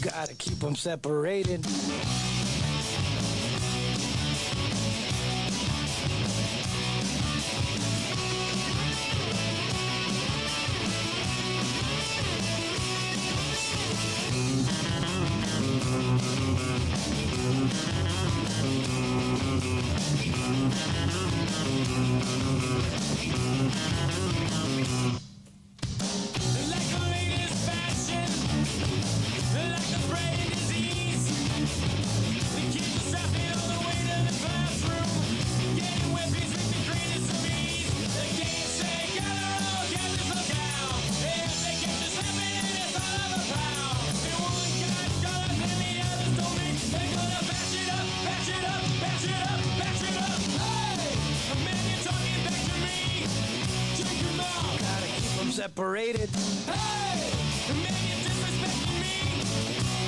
Gotta keep them separated. Separated. Hey! The man you disrespecting me.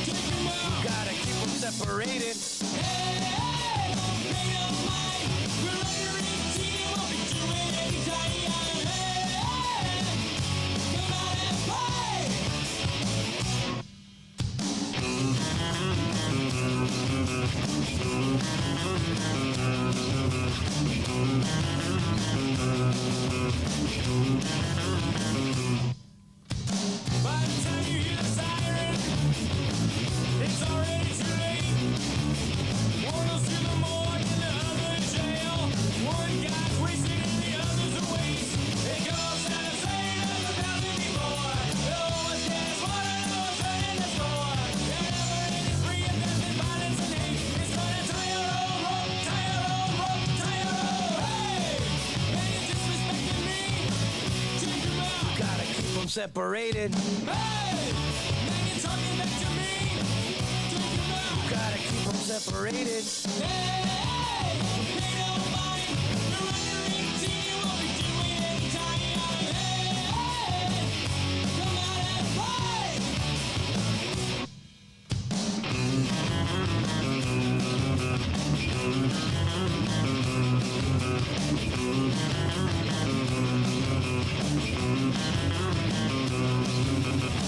Take him out. Gotta keep them separated. Hey! Don't pay no mind. We're under 18. We'll be doing anytime. Hey! Come out and play. By the time you hear the siren, it's already too late. One goes to the morgue and the other in jail. One guy's wasted and the other's a waste. It goes out of saying there's 1,000 before. No one's getting slaughtered, no one's turning the score. Whenever it is free of death and violence and hate, it's gonna tie your own rope, tie your own rope, tie your own. Hey! Man, you're disrespecting me. Take him out. Gotta keep them separated. Hey! Man, you're talking back to me. Take him out. Gotta keep them separated. Hey! Pay no mind. We're under 18. We'll be doing anytime. Hey! Come out and play.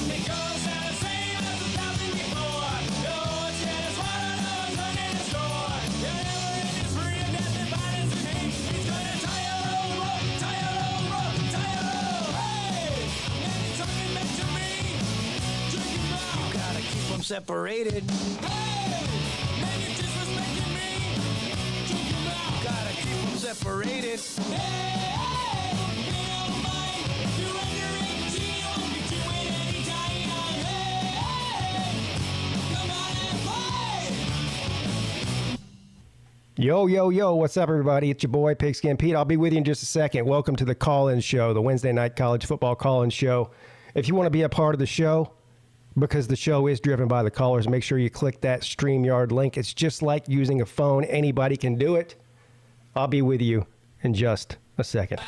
It goes out the same as 1,000 before. No one's getting slaughtered, no one's turning the score. Whenever it is free of death and violence and hate, it's gonna tie your own rope, tie your own rope, tie your own. Hey! Man, you're talking back to me. Drink him out. Gotta keep them separated. Hey! Man, you're disrespecting me. Drink him out. Gotta keep them separated. Hey! Pay no mind. You're under 18. Won't be doing anytime. Hey! Come out and play. Yo, yo, yo, what's up, everybody? It's your boy, PigskinPeete. I'll be with you in just a second. Welcome to the call-in show, the Wednesday night college football call-in show. If you want to be a part of the show, because the show is driven by the callers, make sure you click that StreamYard link. It's just like using a phone. Anybody can do it. I'll be with you in just a second.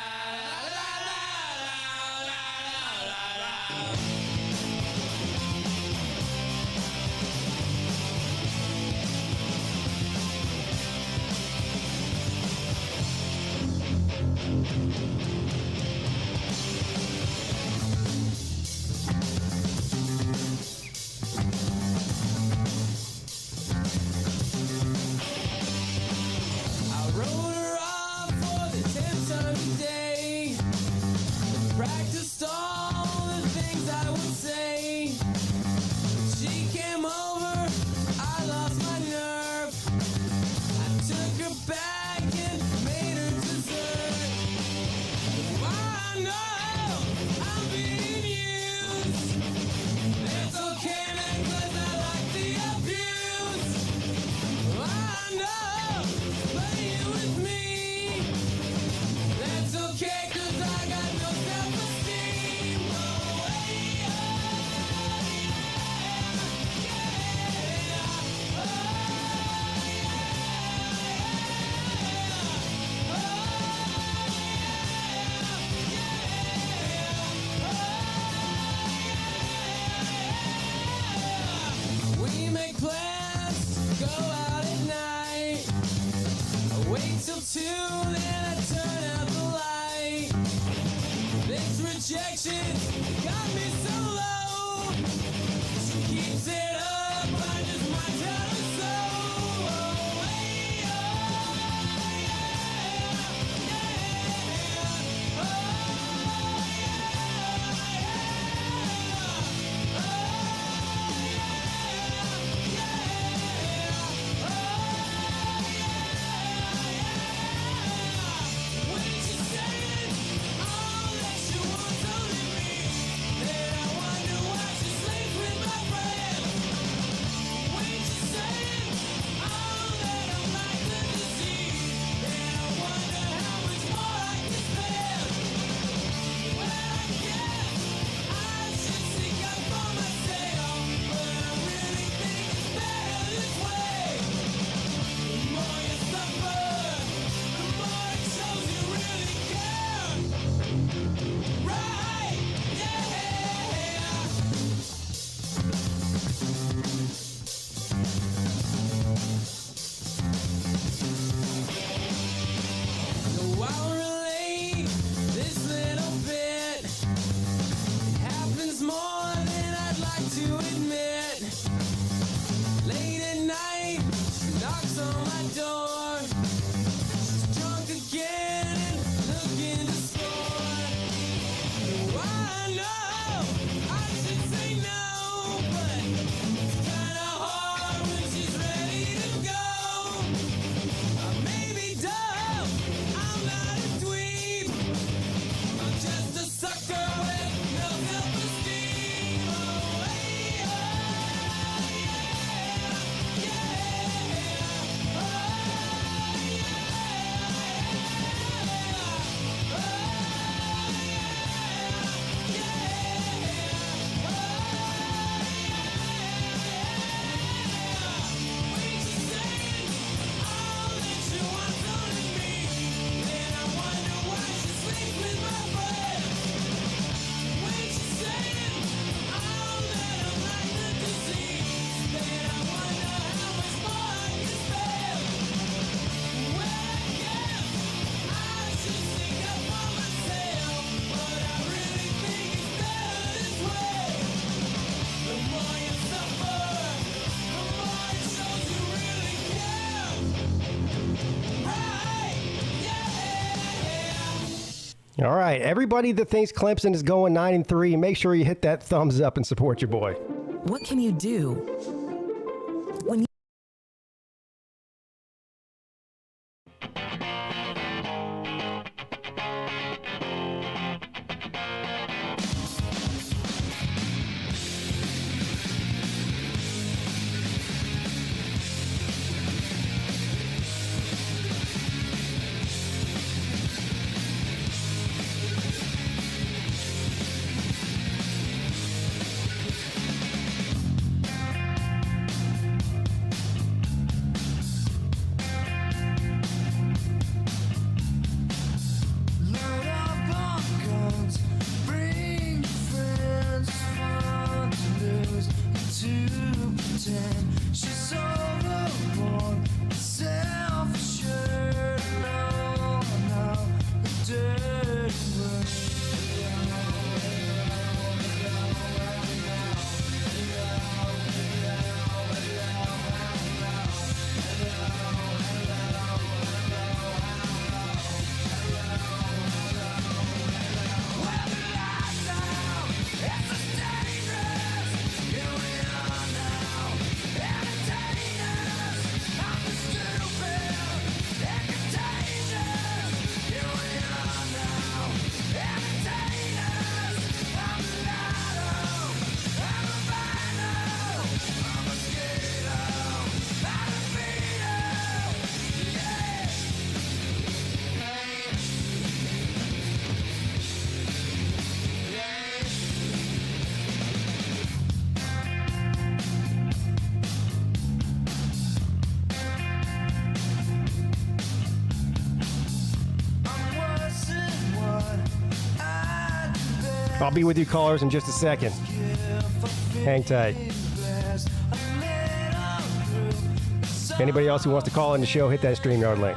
I wrote her off for the 10th time today. Practiced all the things I would say. She came over, I lost my nerve. I took her back and made her dessert. I know I'm being used. It's okay, man, 'cause I like the abuse. I know, play it with me. That's okay, 'cause I got no self-esteem. Oh, yeah, yeah, oh, we make plans, go out at night. I wait till 2, then I turn out the light. This rejection got me so low. She keeps it up. All right, everybody that thinks Clemson is going 9-3, make sure you hit that thumbs up and support your boy. What can you do when you Load up on guns, bring your friends. It's fun to lose and to pretend. She's overboard, self-assured. No, no, the dirty word. I'll be with you callers in just a second. Hang tight. Anybody else who wants to call in the show, hit that StreamYard link.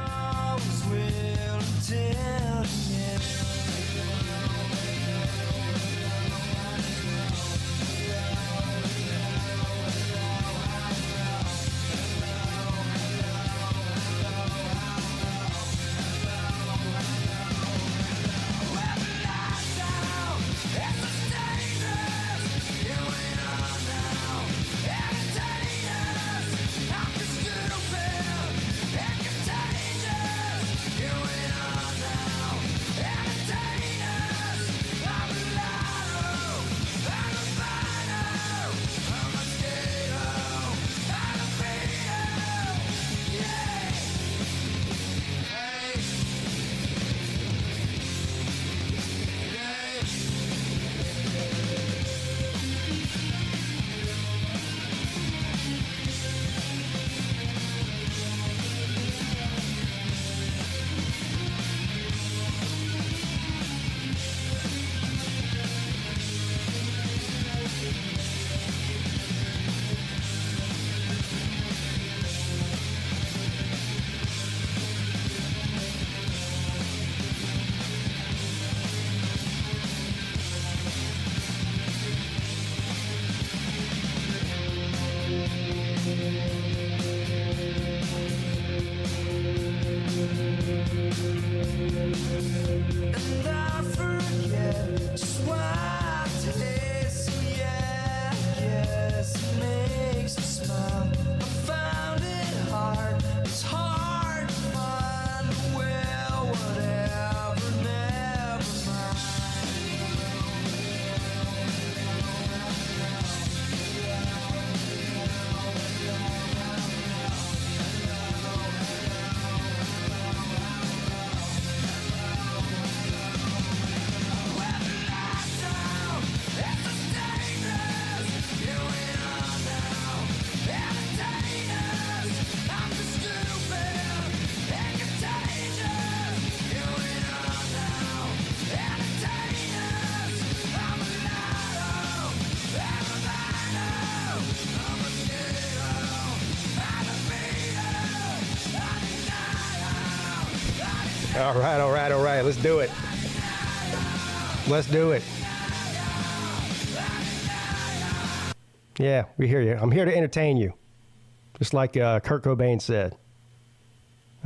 All right. Let's do it. Let's do it. Yeah, we hear you. I'm here to entertain you. Just like Kurt Cobain said.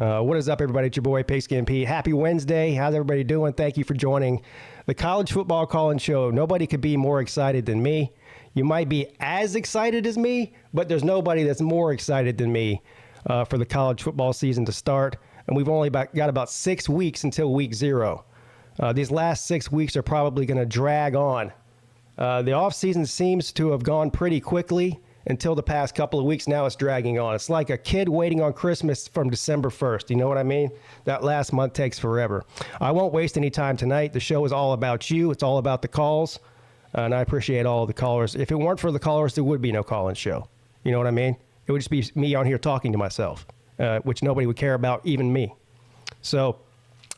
What is up, everybody? It's your boy, Pigskin Pete. Happy Wednesday. How's everybody doing? Thank you for joining the College Football Call-In Show. Nobody could be more excited than me. You might be as excited as me, but there's nobody that's more excited than me for the college football season to start. And we've only got about 6 weeks until week 0. These last 6 weeks are probably going to drag on. The offseason seems to have gone pretty quickly until the past couple of weeks. Now it's dragging on. It's like a kid waiting on Christmas from December 1st. You know what I mean? That last month takes forever. I won't waste any time tonight. The show is all about you. It's all about the calls. And I appreciate all of the callers. If it weren't for the callers, there would be no call-in show. You know what I mean? It would just be me on here talking to myself, which nobody would care about, even me. So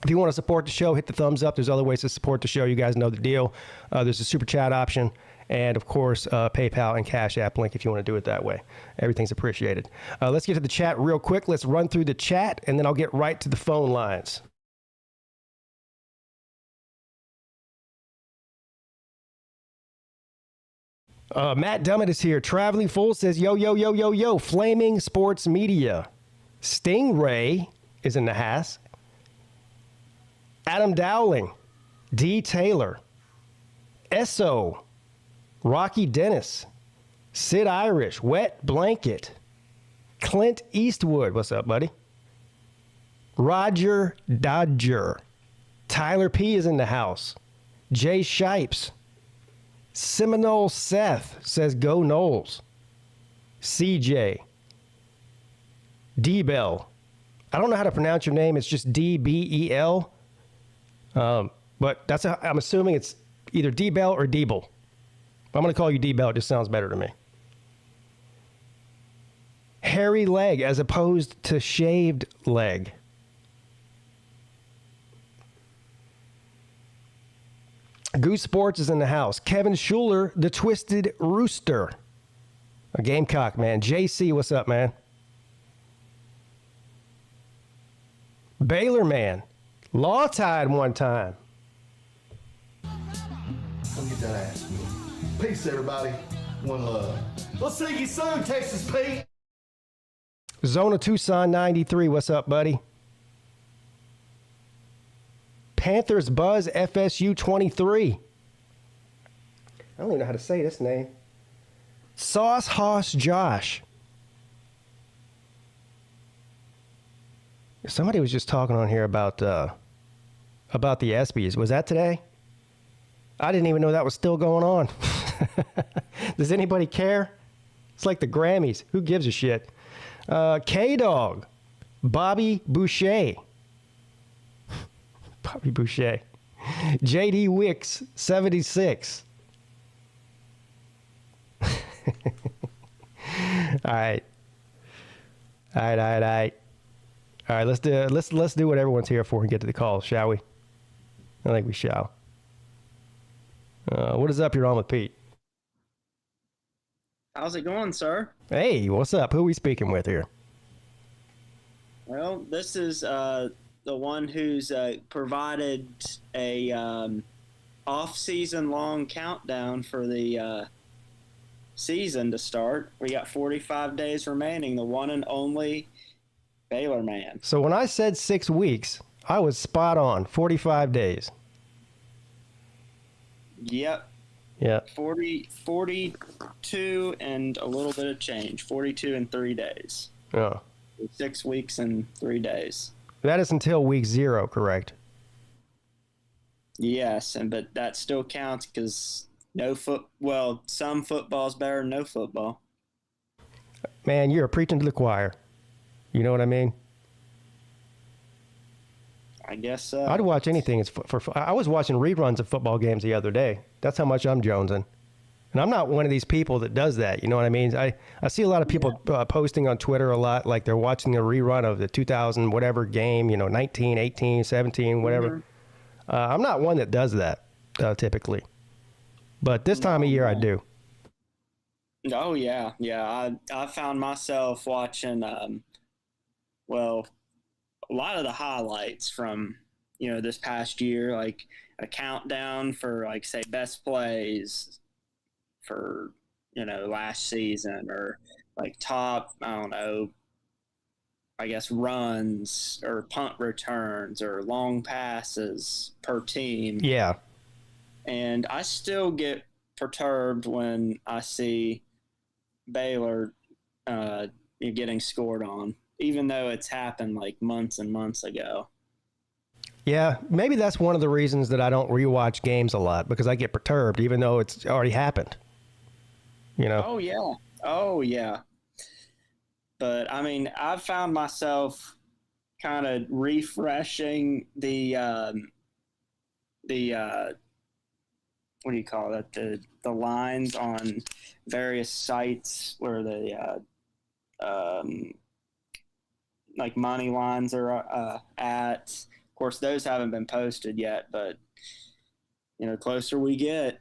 if you want to support the show, hit the thumbs up. There's other ways to support the show. You guys know the deal. There's a super chat option. And, of course, PayPal and Cash App link if you want to do it that way. Everything's appreciated. Let's get to the chat real quick. Let's run through the chat, and then I'll get right to the phone lines. Matt Dummett is here. Traveling Fool says, yo, yo, yo, yo, yo, Flaming Sports Media. Stingray is in the house. Adam Dowling. D. Taylor. Esso. Rocky Dennis, Sid Irish, Wet Blanket, Clint Eastwood, what's up, buddy? Roger Dodger, Tyler P is in the house, Jay Shipes, Seminole Seth says go Noles, CJ, D-Bell, I don't know how to pronounce your name, it's just D-B-E-L, but I'm assuming it's either D-Bell or D-Bell. I'm going to call you D-Bell. It just sounds better to me. Hairy leg as opposed to shaved leg. Goose Sports is in the house. Kevin Schuler, the Twisted Rooster. A Gamecock, man. JC, what's up, man? Baylor, man. Law tied one time. Come get that ass. Peace, everybody. One love. We'll see you soon, Texas Pete. Zona Tucson 93. What's up, buddy? Panthers Buzz FSU 23. I don't even know how to say this name. Sauce Hoss Josh. Somebody was just talking on here about the ESPYs. Was that today? I didn't even know that was still going on. Does anybody care? It's like the Grammys. Who gives a shit? K-Dog. Bobby Boucher. Bobby Boucher. JD Wicks, 76. All right. All right. All right, let's do what everyone's here for and get to the calls, shall we? I think we shall. What is up? You're on with Pete. How's it going, sir? Hey, what's up? Who are we speaking with here? Well, this is the one who's provided a off-season long countdown for the season to start. We got 45 days remaining. The one and only Baylor man. So when I said 6 weeks, I was spot on. 45 days. Yep. Yeah. 42 and a little bit of change. 42 and 3 days. Oh. 6 weeks and 3 days. That is until week 0, correct? Yes, but that still counts because some football's better than no football. Man, you're preaching to the choir. You know what I mean? I guess so. I'd watch anything. I was watching reruns of football games the other day. That's how much I'm jonesing. And I'm not one of these people that does that. You know what I mean? I see a lot of people posting on Twitter a lot, like they're watching a rerun of the 2000 whatever game, 19, 18, 17, whatever. Mm-hmm. I'm not one that does that typically. But this time of year, I do. Oh, yeah. Yeah, I found myself watching, a lot of the highlights from, this past year, like a countdown for, like, say, best plays for, last season or, like, top, I don't know, I guess, runs or punt returns or long passes per team. Yeah. And I still get perturbed when I see Baylor getting scored on, even though it's happened like months and months ago. Yeah, maybe that's one of the reasons that I don't rewatch games a lot, because I get perturbed even though it's already happened. You know? Oh, yeah. Oh, yeah. But, I mean, I've found myself kind of refreshing the what do you call it? The lines on various sites where the like money lines are at. Of course, those haven't been posted yet, but closer we get.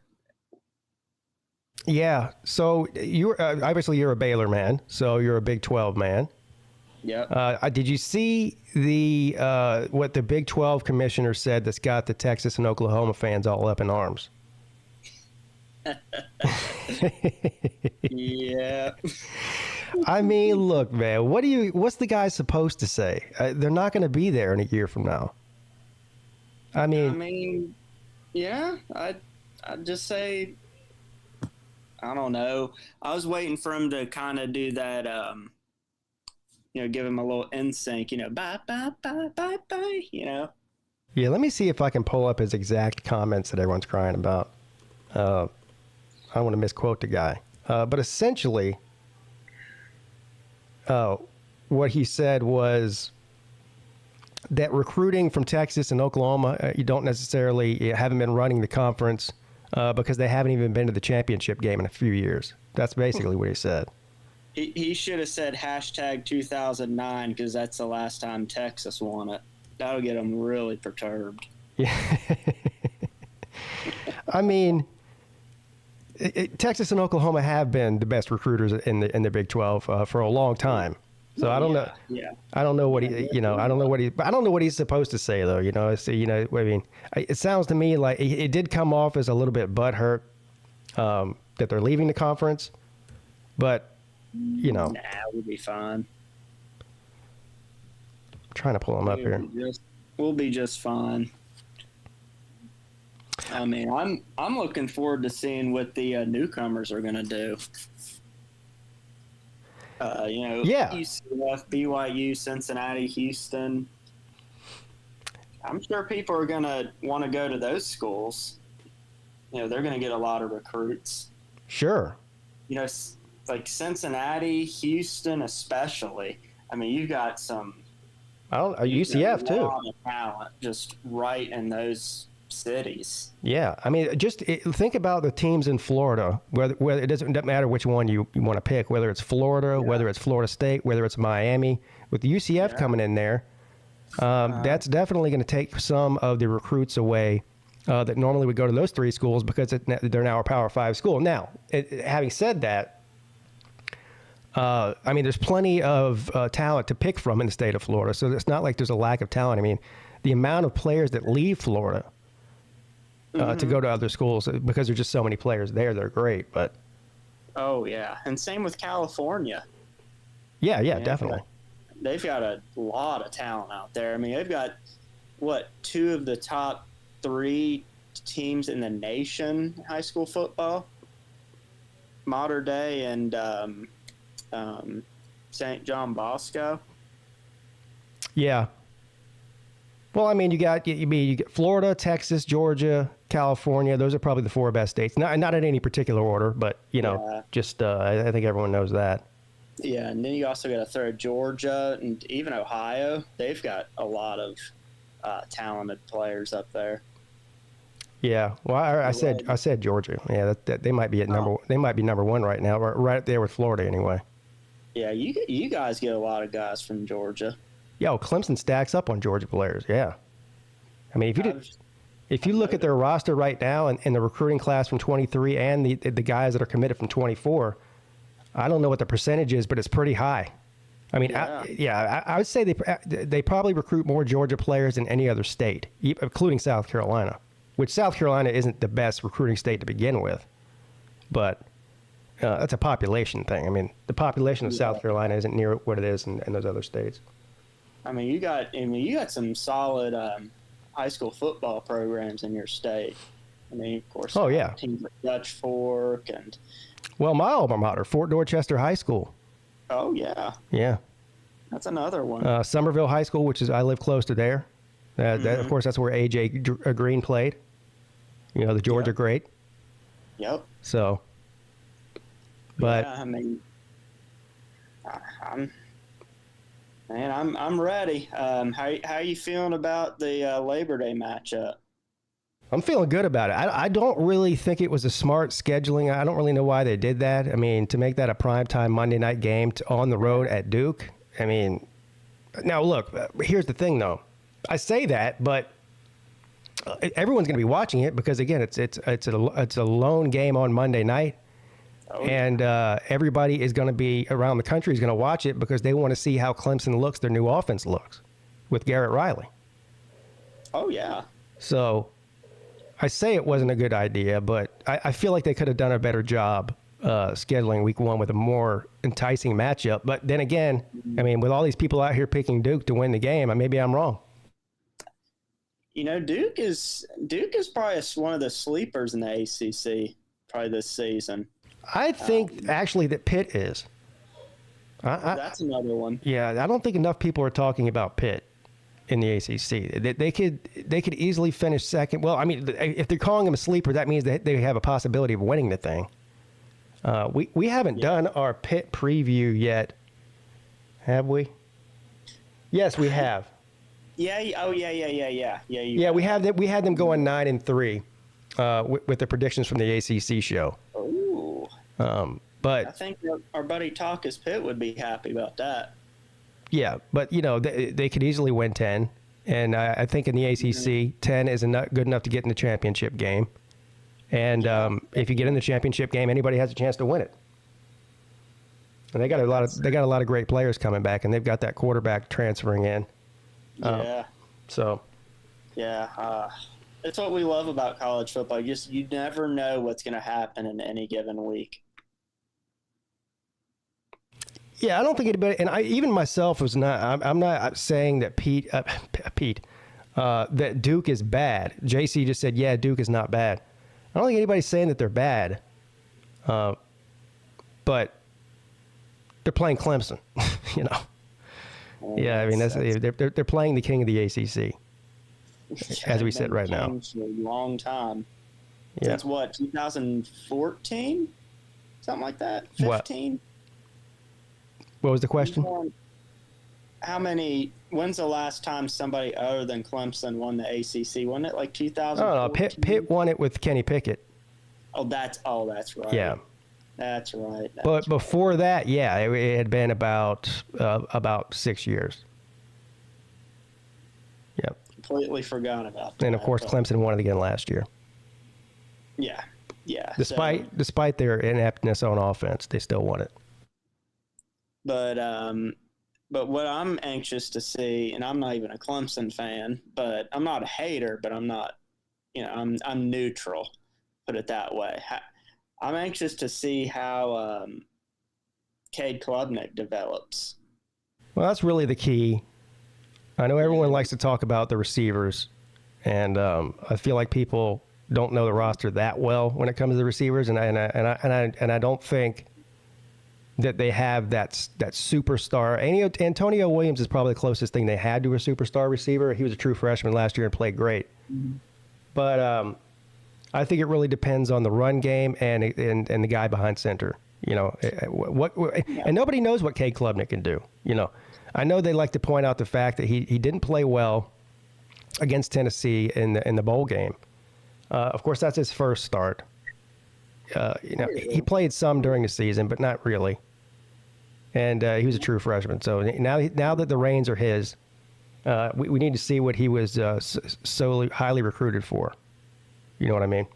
Yeah. So you're obviously you're a Baylor man, so you're a Big 12 man. Yep. Did you see what the Big 12 commissioner said that's got the Texas and Oklahoma fans all up in arms? Yeah. I mean, look, man, what's the guy supposed to say? They're not going to be there in a year from now. I mean, yeah, I'd just say, I don't know. I was waiting for him to kind of do that, give him a little NSYNC, bye, bye, bye, bye, bye, Yeah, let me see if I can pull up his exact comments that everyone's crying about. I don't want to misquote the guy. But essentially, what he said was that recruiting from Texas and Oklahoma, you haven't been running the conference because they haven't even been to the championship game in a few years. That's basically what he said. He should have said hashtag 2009 because that's the last time Texas won it. That'll get him really perturbed. Yeah. I mean, Texas and Oklahoma have been the best recruiters in the Big 12 for a long time. So I don't know. Yeah. I don't know what I don't know what he's supposed to say though. I mean, it sounds to me like it did come off as a little bit butthurt that they're leaving the conference, but Nah, we'll be fine. I'm trying to pull him up here. We'll be just fine. I mean, I'm looking forward to seeing what the newcomers are going to do. Yeah. UCF, BYU, Cincinnati, Houston. I'm sure people are going to want to go to those schools. They're going to get a lot of recruits. Sure. Like Cincinnati, Houston, especially. I mean, you've got some. UCF too. A lot of talent just right in those cities. Yeah, I mean, think about the teams in Florida. Whether it doesn't matter which one you want to pick, whether it's Florida, whether it's Florida State, whether it's Miami. With UCF coming in there, that's definitely going to take some of the recruits away that normally would go to those three schools because they're now a Power 5 school. Now, having said that, I mean, there's plenty of talent to pick from in the state of Florida, so it's not like there's a lack of talent. I mean, the amount of players that leave Florida to go to other schools because there's just so many players there, they're great. But oh yeah, and same with California. Yeah, definitely. They've got a lot of talent out there. I mean, they've got two of the top 3 teams in the nation in high school football, Mater Dei and St. John Bosco. Yeah. Well, I mean, you get Florida, Texas, Georgia, California. Those are probably the 4 best states. Not in any particular order, but just I think everyone knows that. Yeah, and then you also got to throw Georgia and even Ohio. They've got a lot of talented players up there. Yeah, well, I said Georgia. Yeah, that they might be at They might be number 1 right now, right up there with Florida anyway. Yeah, you guys get a lot of guys from Georgia. Yeah, well, Clemson stacks up on Georgia players. Yeah, I mean, if you look at their roster right now and the recruiting class from 23 and the guys that are committed from 24, I don't know what the percentage is, but it's pretty high. I mean, I would say they probably recruit more Georgia players than any other state, including South Carolina, which South Carolina isn't the best recruiting state to begin with, but that's a population thing. I mean, the population of South Carolina isn't near what it is in those other states. you got some solid high school football programs in your state. I mean, of course. Oh, yeah. Teams like Dutch Fork and. Well, my alma mater, Fort Dorchester High School. Oh yeah. Yeah. That's another one. Somerville High School, which is I live close to there. That, of course, that's where AJ Green played. You know, the Georgia great. Yep. So, but yeah, I mean, I'm ready. How you feeling about the Labor Day matchup? I'm feeling good about it. I don't really think it was a smart scheduling. I don't really know why they did that. I mean, to make that a primetime Monday night game on the road at Duke. I mean, now look, here's the thing though. I say that, but everyone's going to be watching it because again, it's a lone game on Monday night. Oh, and everybody is going to be around the country is going to watch it because they want to see how Clemson looks, their new offense looks with Garrett Riley. Oh yeah. So I say it wasn't a good idea, but I feel like they could have done a better job scheduling week one with a more enticing matchup. But then again, I mean, with all these people out here picking Duke to win the game, maybe I'm wrong. You know, Duke is probably one of the sleepers in the ACC probably this season. I think actually that Pitt is. That's another one. Yeah, I don't think enough people are talking about Pitt in the ACC. They could easily finish second. Well, I mean, if they're calling them a sleeper, that means that they have a possibility of winning the thing. We haven't done our Pitt preview yet, have we? Yes, we have. Yeah. Oh, yeah. Yeah, we had them going 9-3 with the predictions from the ACC show. Ooh. But I think our buddy Talkus Pitt would be happy about that. Yeah, but you know they could easily win 10, and I think in the ACC 10 is good enough to get in the championship game. And if you get in the championship game, anybody has a chance to win it. And they got a lot of great players coming back, and they've got that quarterback transferring in. Yeah. So. Yeah, it's what we love about college football. You never know what's going to happen in any given week. Yeah, I don't think anybody, and even myself was not. I'm not saying that Peete, that Duke is bad. JC just said, yeah, Duke is not bad. I don't think anybody's saying that they're bad, but they're playing Clemson, you know. Yeah, I mean they're playing the king of the ACC, as we sit right now. For a long time. Yeah. Since what, 2014, something like that. 15. What was the question? When's the last time somebody other than Clemson won the ACC? Wasn't it like 2014? Oh, no, Pitt won it with Kenny Pickett. Oh, that's right. Yeah. That's right. But before that, yeah, it had been about 6 years. Yep. Completely forgot about that. And of course, Clemson won it again last year. Yeah. Despite their ineptness on offense, they still won it. But what I'm anxious to see, and I'm not even a Clemson fan, but I'm not a hater, but I'm not, I'm neutral, put it that way. I'm anxious to see how Cade Klubnik develops. Well, that's really the key. I know everyone likes to talk about the receivers, and I feel like people don't know the roster that well when it comes to the receivers, and I don't think that they have that superstar. Antonio Williams is probably the closest thing they had to a superstar receiver. He was a true freshman last year and played great. Mm-hmm. But I think it really depends on the run game and the guy behind center. You know, and nobody knows what Cade Klubnik can do. You know, I know they like to point out the fact that he didn't play well against Tennessee in the bowl game. Of course, that's his first start. He played some during the season, but not really. And he was a true freshman. So now that the reins are his, we need to see what he was so highly recruited for. You know what I mean?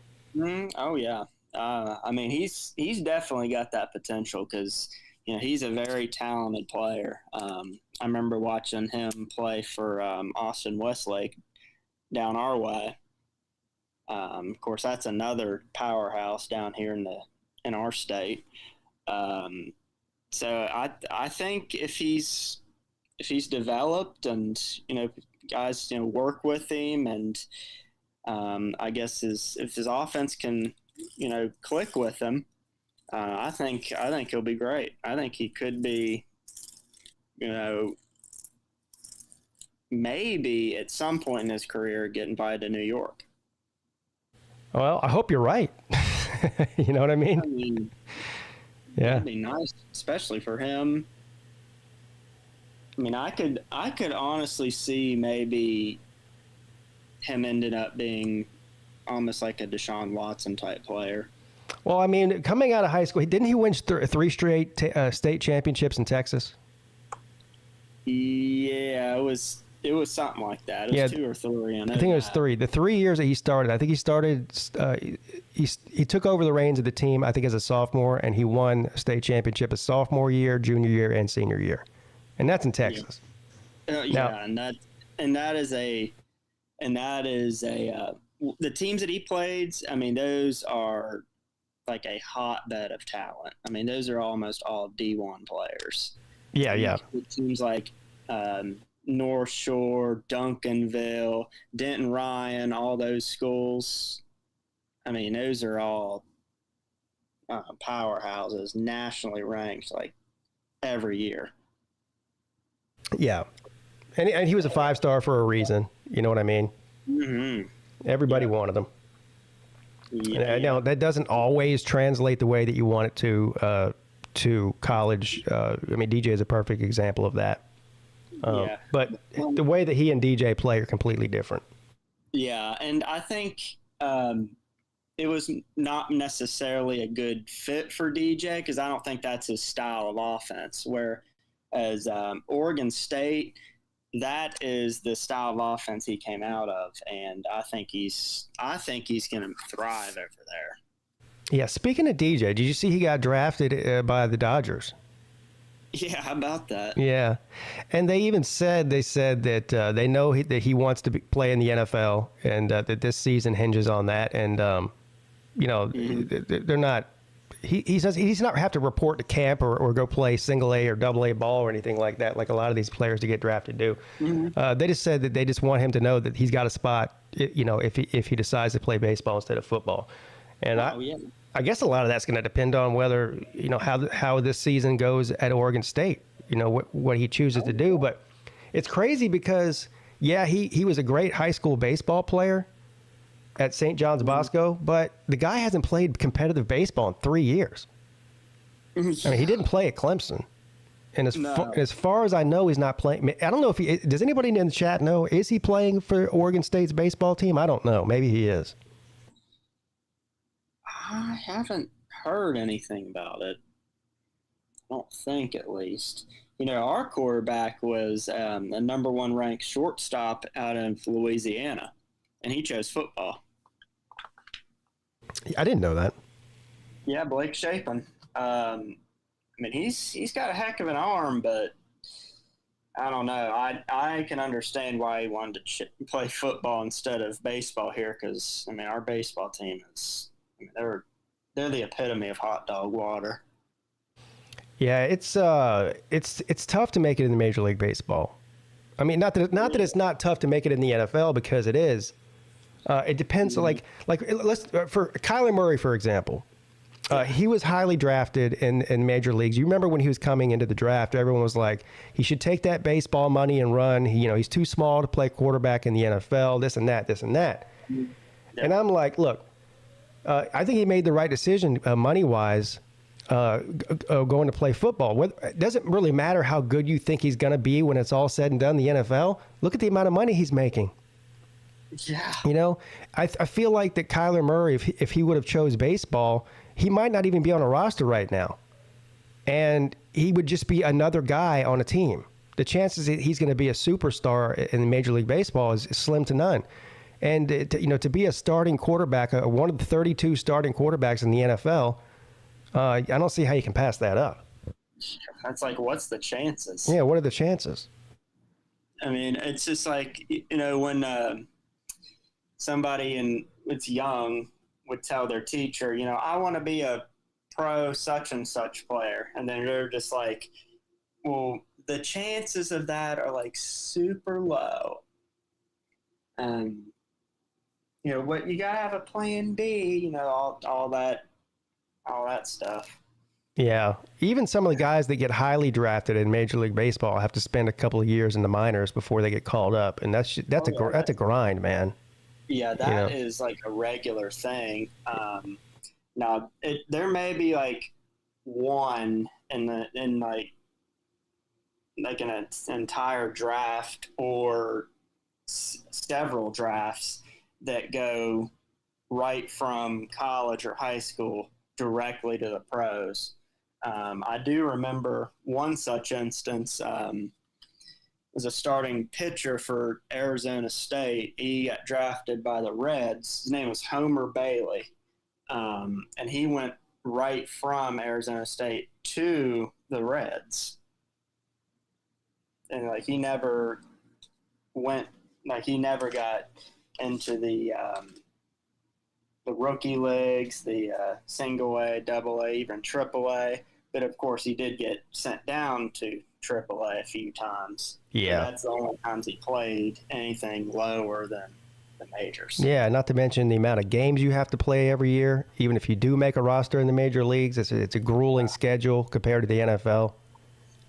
Oh yeah. I mean he's definitely got that potential because he's a very talented player. I remember watching him play for Austin Westlake down our way. Of course, that's another powerhouse down here in our state. So I think if he's he's developed and guys work with him, and I guess if his offense can click with him, I think he'll be great. I think he could be maybe at some point in his career get invited to New York. Well, I hope you're right. You know what I mean? I mean, Yeah. that'd be nice, especially for him. I mean, I could honestly see maybe him ended up being almost like a Deshaun Watson type player. Well, I mean, coming out of high school, didn't he win three straight state championships in Texas? Yeah, it was something like that. It was 2 or 3. I think it was 3. The 3 years that he started, I think he started. He took over the reins of the team, I think, as a sophomore, and he won a state championship his sophomore year, junior year, and senior year, and that's in Texas. Yeah, and that is the teams that he played. I mean, those are like a hotbed of talent. I mean, those are almost all D1 players. Yeah, yeah. It seems like North Shore, Duncanville, Denton Ryan, all those schools. I mean, those are all powerhouses, nationally ranked, like every year. Yeah, and he was a 5-star for a reason. You know what I mean? Mm-hmm. Everybody wanted him. Yeah. Now that doesn't always translate the way that you want it to college. I mean, DJ is a perfect example of that. But the way that he and DJ play are completely different. Yeah, and I think it was not necessarily a good fit for DJ because I don't think that's his style of offense. Whereas Oregon State, that is the style of offense he came out of, and I think he's going to thrive over there. Yeah. Speaking of DJ, did you see he got drafted by the Dodgers? Yeah, how about that? Yeah, and they said that they know that he wants to play in the NFL, and that this season hinges on that. And they're not. He says he's not have to report to camp or go play single A or double A ball or anything like that, like a lot of these players to get drafted do. Mm-hmm. They just said that they just want him to know that he's got a spot, if he decides to play baseball instead of football. And I guess a lot of that's going to depend on whether how this season goes at Oregon State. What he chooses to do, but it's crazy because he was a great high school baseball player at St. John's Bosco, but the guy hasn't played competitive baseball in 3 years. I mean, he didn't play at Clemson. And as far as I know, he's not playing. I don't know if does anybody in the chat know, is he playing for Oregon State's baseball team? I don't know. Maybe he is. I haven't heard anything about it. I don't think, at least. Our quarterback was a number 1 ranked shortstop out of Louisiana, and he chose football. I didn't know that. Yeah, Blake Shapen. I mean, he's got a heck of an arm, but I don't know. I can understand why he wanted to play football instead of baseball here, because our baseball team is. They're the epitome of hot dog water. Yeah, it's tough to make it in the Major League Baseball. I mean, not that it's not tough to make it in the NFL, because it is. It depends. Like let's for Kyler Murray, for example, he was highly drafted in major leagues. You remember when he was coming into the draft, everyone was like, he should take that baseball money and run. He's too small to play quarterback in the NFL. This and that. Yeah. And I'm like, look. I think he made the right decision money-wise going to play football. It doesn't really matter how good you think he's going to be when it's all said and done, the NFL. Look at the amount of money he's making. Yeah. I feel like that Kyler Murray, if he would have chose baseball, he might not even be on a roster right now. And he would just be another guy on a team. The chances that he's going to be a superstar in Major League Baseball is slim to none. And to be a starting quarterback, one of the 32 starting quarterbacks in the NFL, I don't see how you can pass that up. That's like, what's the chances? Yeah, what are the chances? I mean, it's just like, when somebody it's young would tell their teacher, I want to be a pro such and such player, and then they're just like, well, the chances of that are like super low. What you gotta have a plan B. All that stuff. Yeah. Even some of the guys that get highly drafted in Major League Baseball have to spend a couple of years in the minors before they get called up, and that's a grind, man. Yeah, that is like a regular thing. Now there may be like one in like an entire draft or several drafts that go right from college or high school directly to the pros. I do remember one such instance. Was a starting pitcher for Arizona State. He got drafted by the Reds. His name was Homer Bailey. And he went right from Arizona State to the Reds. And he never got into the rookie leagues, the single A, double A, even triple A. But of course, he did get sent down to AAA a few times. Yeah. That's the only times he played anything lower than the majors. Yeah, not to mention the amount of games you have to play every year. Even if you do make a roster in the major leagues, it's a grueling schedule compared to the NFL.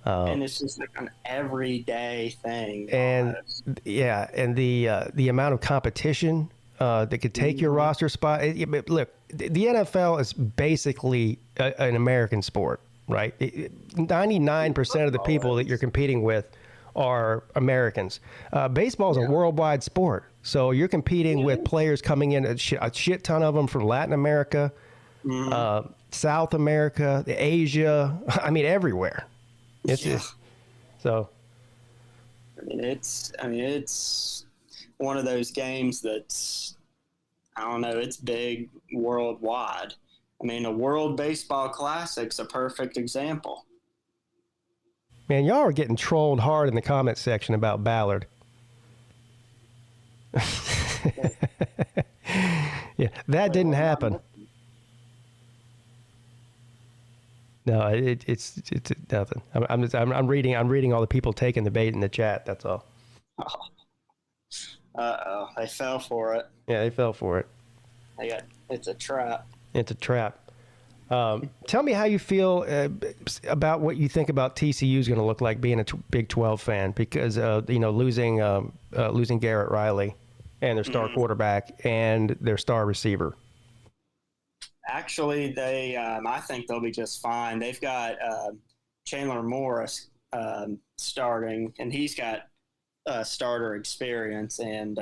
And it's just like an everyday thing. And the amount of competition that could take your roster spot. Look, the NFL is basically an American sport. Right, 99% of the people that you're competing with are Americans. Baseball is a worldwide sport, so you're competing with players coming in a shit ton of them from Latin America, South America, Asia. I mean, everywhere. It's one of those games that's, I don't know, it's big worldwide. I mean, a World Baseball Classic's a perfect example. Man, y'all are getting trolled hard in the comment section about Ballard. Yeah, that didn't happen. No, it's nothing. I'm reading all the people taking the bait in the chat. That's all. Uh-oh, they fell for it. Yeah, they fell for it. It's a trap. It's a trap. Tell me how you feel about what you think about TCU is going to look like being a Big 12 fan, because losing Garrett Riley and their star quarterback and their star receiver. Actually, I think they'll be just fine. They've got Chandler Morris starting, and he's got starter experience, and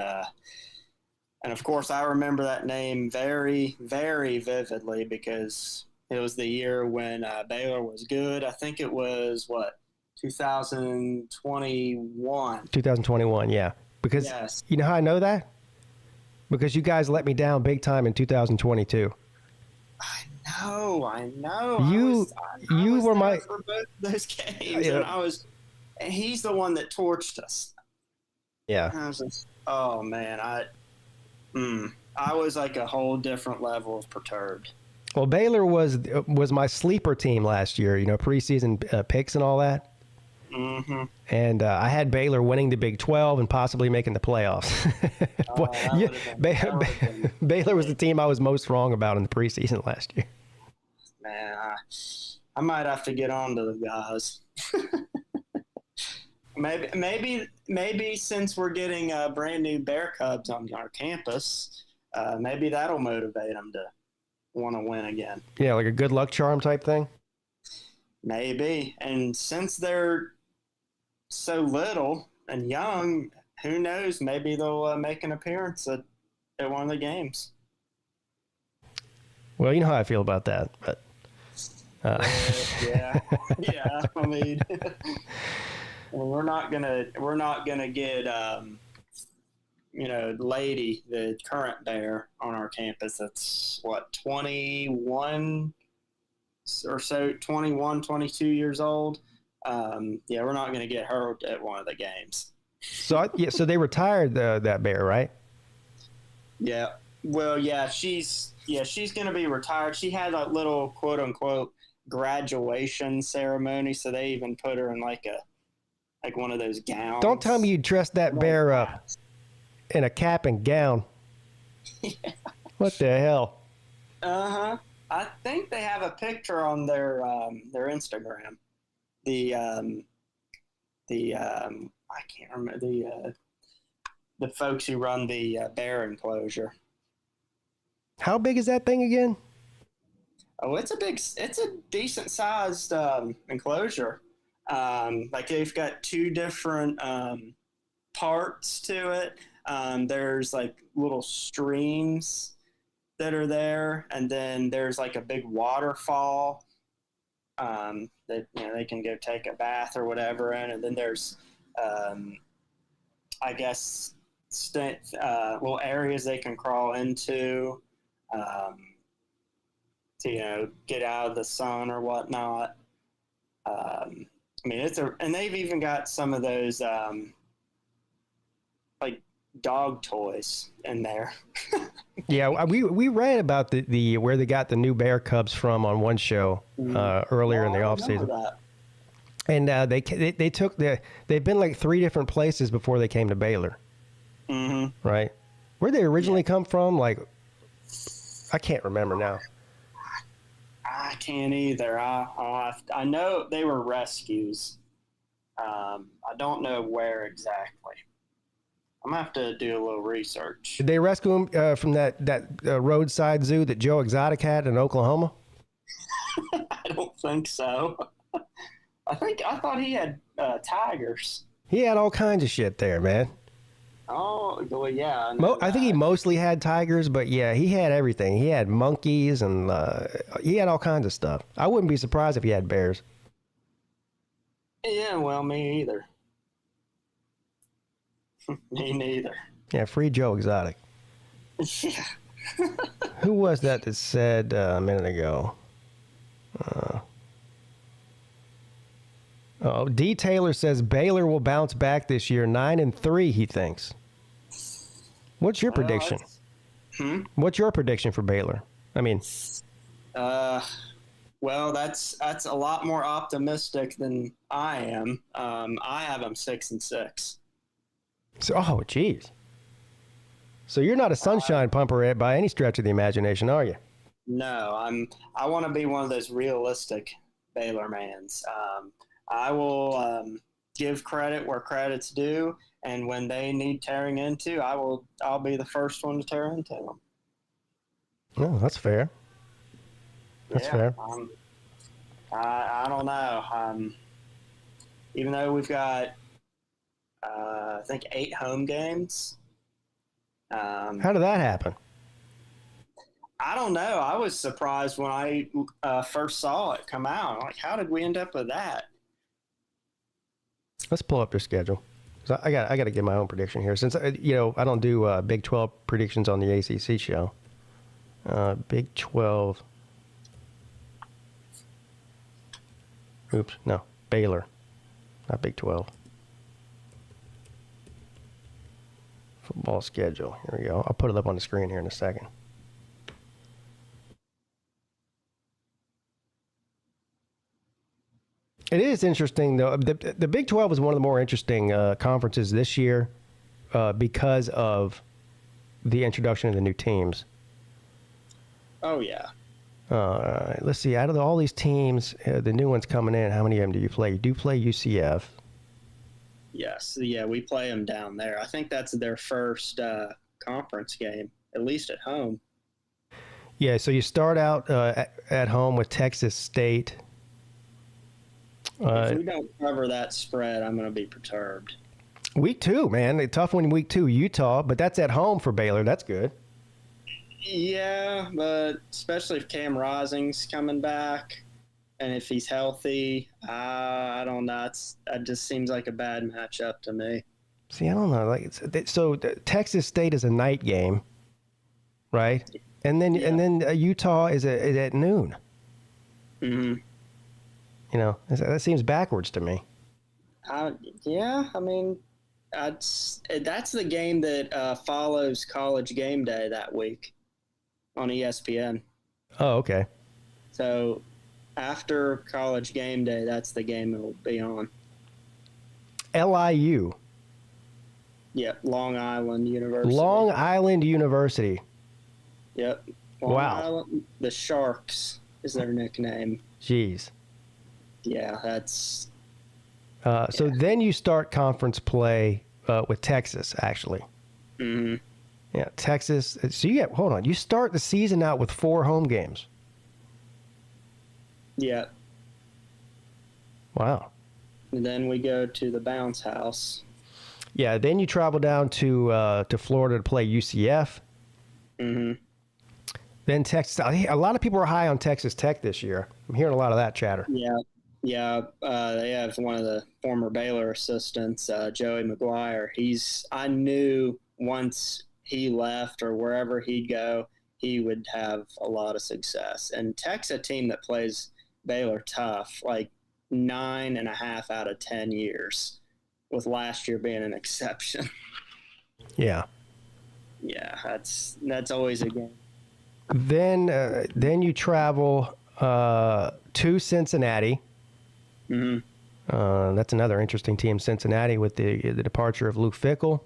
of course, I remember that name very, very vividly because it was the year when Baylor was good. I think it was, 2021? 2021, yeah. Because You know how I know that? Because you guys let me down big time in 2022. I know. You were my for both those games, and he's the one that torched us. Yeah. I was just, oh man, I was like a whole different level of perturbed. Well, Baylor was my sleeper team last year, preseason picks and all that. Mm-hmm. And I had Baylor winning the Big 12 and possibly making the playoffs. Baylor was the team I was most wrong about in the preseason last year. Man, I might have to get on to the guys. Maybe since we're getting brand new Bear Cubs on our campus, maybe that'll motivate them to want to win again. Yeah, like a good luck charm type thing? Maybe. And since they're so little and young, who knows? Maybe they'll make an appearance at one of the games. Well, you know how I feel about that. But yeah. I mean, we're not gonna get Lady, the current Bear on our campus. That's 21 or so, 21, 22 years old. We're not going to get her at one of the games. So they retired that Bear, right? Yeah. Well, yeah, she's going to be retired. She had a little quote unquote graduation ceremony, so they even put her in like one of those gowns. Don't tell me you dressed that bear up in a cap and gown. Yeah. What the hell? Uh-huh. I think they have a picture on their Instagram. I can't remember the folks who run the bear enclosure. How big is that thing again? Oh, it's a decent sized enclosure. Like they've got two different parts to it. There's like little streams that are there, and then there's like a big waterfall that they can go take a bath or whatever in, and then there's I guess little areas they can crawl into to get out of the sun or whatnot. I mean, and they've even got some of those like dog toys in there. Yeah, we read about the where they got the new bear cubs from on one show earlier in the off season. And they've been like 3 different places before they came to Baylor. Mm-hmm. Right? Where they originally come from, like I can't remember now. I can't either. I know they were rescues. I don't know where exactly. I'm gonna have to do a little research. Did they rescue him from that roadside zoo that Joe Exotic had in Oklahoma? I don't think so. I thought he had tigers. He had all kinds of shit there, man. Oh, well, yeah. I think he mostly had tigers, but yeah, he had everything. He had monkeys and he had all kinds of stuff. I wouldn't be surprised if he had bears. Yeah, well, me either. Me neither. Yeah, free Joe Exotic. Yeah. Who was that said a minute ago? D. Taylor says Baylor will bounce back this year, 9-3. He thinks. What's your prediction? What's your prediction for Baylor? I mean, well, that's a lot more optimistic than I am. I have them 6-6. So, oh, geez. So you're not a sunshine pumper by any stretch of the imagination, are you? No, I want to be one of those realistic Baylor mans. I will give credit where credit's due, and when they need tearing into, I'll be the first one to tear into them. Oh, that's fair. That's fair. I don't know. Even though we've got, I think 8 home games. How did that happen? I don't know. I was surprised when I first saw it come out. I'm like, how did we end up with that? Let's pull up their schedule. So I got to get my own prediction here, since I don't do Big 12 predictions on the ACC show. Big 12. Oops, no, Baylor, not Big 12. Football schedule. Here we go. I'll put it up on the screen here in a second. It is interesting, though. The Big 12 is one of the more interesting conferences this year because of the introduction of the new teams. Oh, yeah. Let's see. Out of all these teams, the new ones coming in, how many of them do you play? You do play UCF. Yes. Yeah, we play them down there. I think that's their first conference game, at least at home. Yeah, so you start out at home with Texas State. If we don't cover that spread, I'm going to be perturbed. Week 2, man. A tough one in week 2, Utah, but that's at home for Baylor. That's good. Yeah, but especially if Cam Rising's coming back and if he's healthy, I don't know. That just seems like a bad matchup to me. See, I don't know. So Texas State is a night game, right? And then Utah is at noon. Mm-hmm. That seems backwards to me. Yeah, I mean, that's the game that follows College Game Day that week on ESPN. Oh, okay. So after College Game Day, that's the game it'll be on. LIU. Yep, Long Island University. Long Island University. Yep. Long Wow. Island, the Sharks is their nickname. Jeez. Yeah, that's So then you start conference play with Texas, actually. mhm. Yeah, Texas. So hold on. You start the season out with 4 home games. Yeah. Wow. And then we go to the bounce house. Yeah, then you travel down to Florida to play UCF. Mhm. Then Texas. A lot of people are high on Texas Tech this year. I'm hearing a lot of that chatter. Yeah. Yeah, they have one of the former Baylor assistants, Joey McGuire. I knew once he left or wherever he'd go, he would have a lot of success. And Tech's a team that plays Baylor tough, like 9.5 out of 10 years, with last year being an exception. Yeah. Yeah, that's always a game. Then you travel to Cincinnati. Mm-hmm. That's another interesting team, Cincinnati, with the departure of Luke Fickell.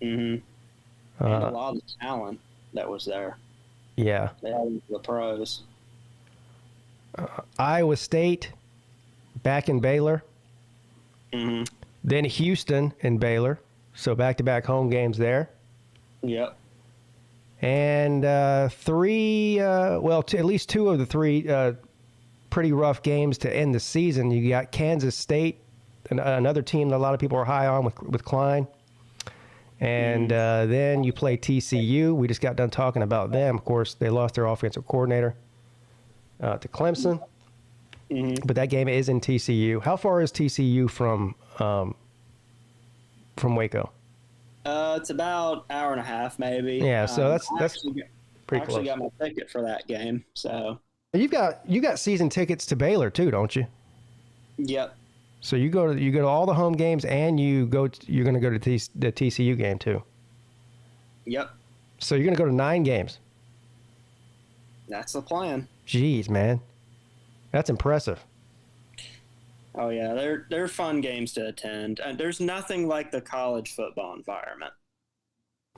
Mm-hmm. And a lot of talent that was there. Yeah. They had the pros. Iowa State, back in Baylor. Mm-hmm. Then Houston and Baylor. So back-to-back home games there. Yep. And at least 2 of the 3 pretty rough games to end the season. You got Kansas State, another team that a lot of people are high on with Klein. And then you play TCU. We just got done talking about them. Of course, they lost their offensive coordinator to Clemson. Mm-hmm. But that game is in TCU. How far is TCU from Waco? It's about an hour and a half, maybe. Yeah, so that's pretty I actually close. got my ticket for that game. So. You got season tickets to Baylor too, don't you? Yep. So you go to all the home games, and you're going to go to the TCU game too. Yep. So you're going to go to 9 games. That's the plan. Jeez, man, that's impressive. Oh yeah, they're fun games to attend. And there's nothing like the college football environment.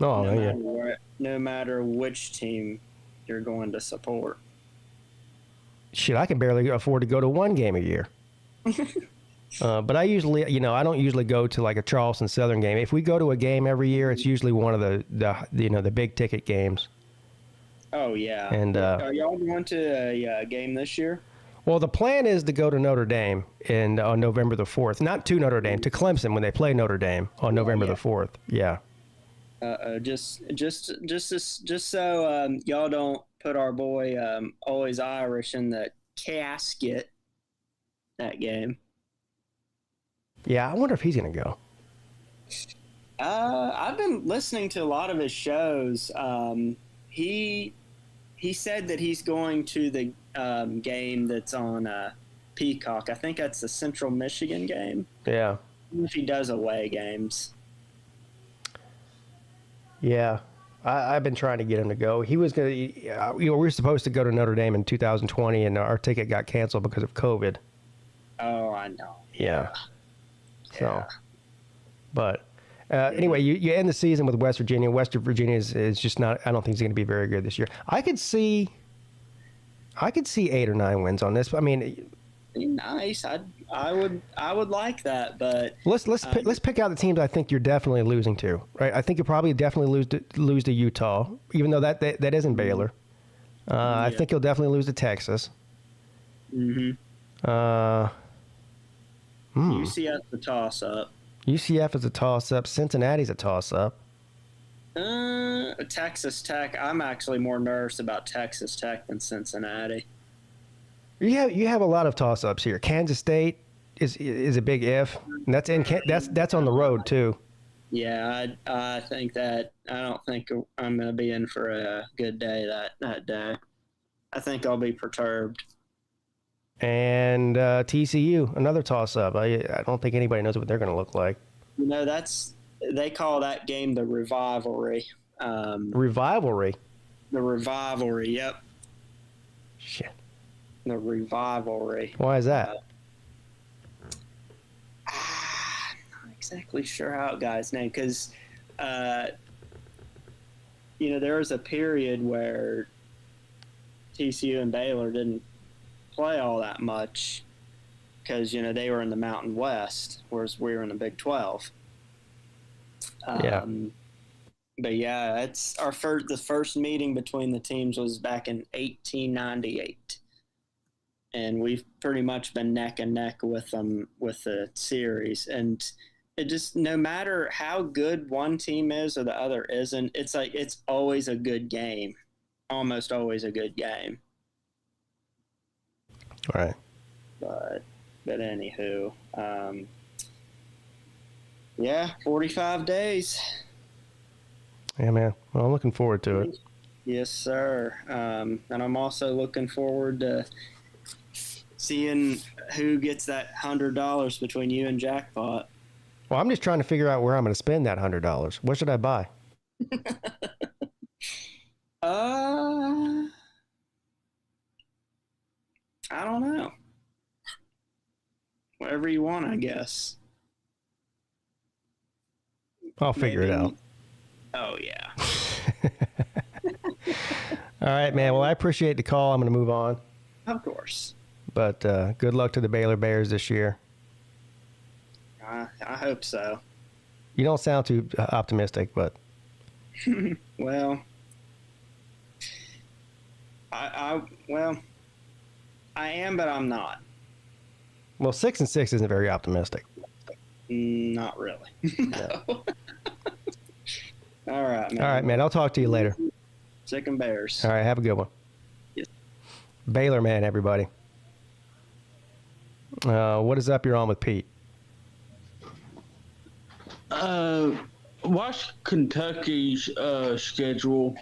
Oh, no yeah. No matter which team you're going to support. Shit, I can barely afford to go to 1 game a year. But I usually, I don't usually go to like a Charleston Southern game. If we go to a game every year, it's usually one of the big ticket games. Oh yeah. And are y'all going to a game this year? well, the plan is to go to Notre Dame on November the 4th. Not to Notre Dame, to Clemson when they play Notre Dame on November the 4th. Yeah. Just so y'all don't put our boy Always Irish in the casket that game. Yeah, I wonder if he's going to go. I've been listening to a lot of his shows. He said that he's going to the game that's on Peacock. I think that's the Central Michigan game. Yeah. If he does away games. Yeah. I've been trying to get him to go. He was going to, we were supposed to go to Notre Dame in 2020, and our ticket got canceled because of COVID. Oh, I know. Yeah. So, but anyway, you end the season with West Virginia. West Virginia is just not. I don't think it's going to be very good this year. I could see 8 or 9 wins on this. I mean, nice. I would like that, but let's pick out the teams I think you're definitely losing to. Right? I think you'll probably definitely lose to Utah, even though that isn't Baylor. I think you'll definitely lose to Texas. Mm-hmm. UCF's a toss-up. UCF is a toss-up. Cincinnati's a toss-up. Texas Tech. I'm actually more nervous about Texas Tech than Cincinnati. You have a lot of toss-ups here. Kansas State is a big if. And that's on the road too. Yeah, I think that I don't think I'm going to be in for a good day that day. I think I'll be perturbed. And TCU, another toss-up. I don't think anybody knows what they're going to look like. They call that game the Revivalry. Revivalry? The Revivalry, yep. Shit. the rivalry. Why is that? Not exactly sure how it got its name because, there was a period where TCU and Baylor didn't play all that much because, they were in the Mountain West, whereas we were in the Big 12. Yeah. But yeah, it's the first meeting between the teams was back in 1898. And we've pretty much been neck and neck with them with the series. And it just, no matter how good one team is or the other isn't, it's like it's always a good game. Almost always a good game. Right. But anywho, 45 days. Yeah, man. Well, I'm looking forward to it. Yes, sir. And I'm also looking forward to seeing who gets that $100 between you and Jackpot. Well, I'm just trying to figure out where I'm going to spend that $100. What should I buy? I don't know. Whatever you want, I guess. I'll figure it out. Oh, yeah. All right, man. Well, I appreciate the call. I'm going to move on. Of course. But good luck to the Baylor Bears this year. I hope so. You don't sound too optimistic, but... Well, I am, but I'm not. Well, 6-6 isn't very optimistic. Not really. No. All right, man. All right, man. I'll talk to you later. Sick and Bears. All right, have a good one. Yes. Baylor, man, everybody. What is up? You're on with Pete. What's Kentucky's schedule?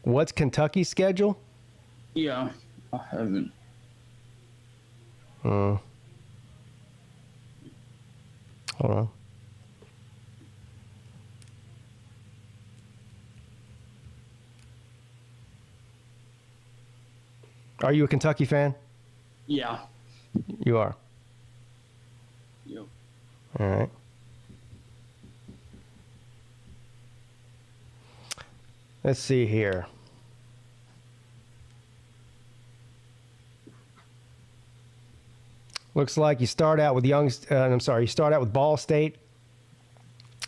What's Kentucky's schedule? Yeah, I haven't. Hold on. Are you a Kentucky fan? Yeah. You are. Yep. All right. Let's see here. Looks like you start out with you start out with Ball State,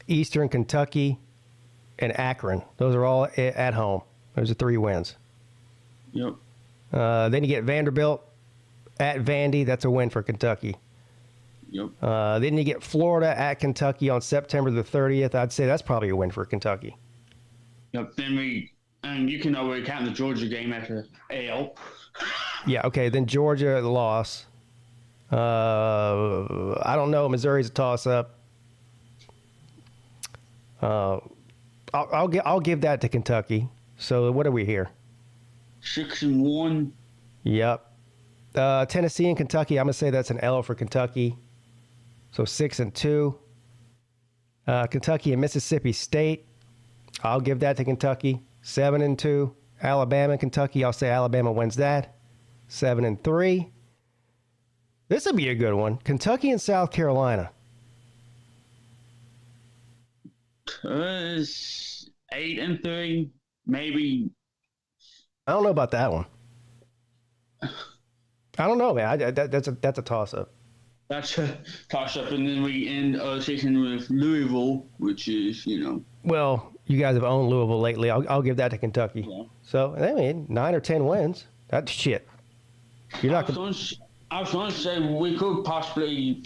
Eastern Kentucky, and Akron. Those are all at home. Those are 3 wins. Yep. Then you get Vanderbilt at Vandy. That's a win for Kentucky. Yep. Then you get Florida at Kentucky on September the 30th. I'd say that's probably a win for Kentucky. Yep. Then you can already count the Georgia game as a L. Yeah. Okay. Then Georgia, the loss. I don't know. Missouri's a toss-up. I'll give that to Kentucky. So what are we here? 6-1. Yep. Tennessee and Kentucky. I'm gonna say that's an L for Kentucky. So 6-2. Kentucky and Mississippi State. I'll give that to Kentucky. 7-2. Alabama and Kentucky. I'll say Alabama wins that. 7-3. This would be a good one. Kentucky and South Carolina. 8-3, maybe. I don't know about that one. I don't know, man. That's a toss-up. That's a toss-up, and then we end our season with Louisville, which is, Well, you guys have owned Louisville lately. I'll give that to Kentucky. Yeah. So, 9 or 10 wins. That's shit. You're not gonna... I was going to say we could possibly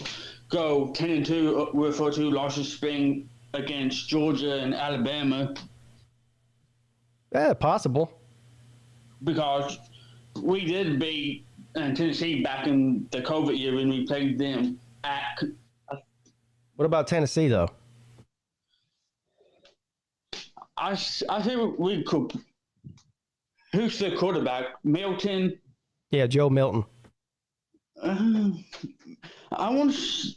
go 10-2 with our 2 losses spring against Georgia and Alabama. Yeah, possible. Because we did beat Tennessee back in the COVID year when we played them at. What about Tennessee, though? I think we could. Who's the quarterback? Milton? Yeah, Joe Milton. I want to.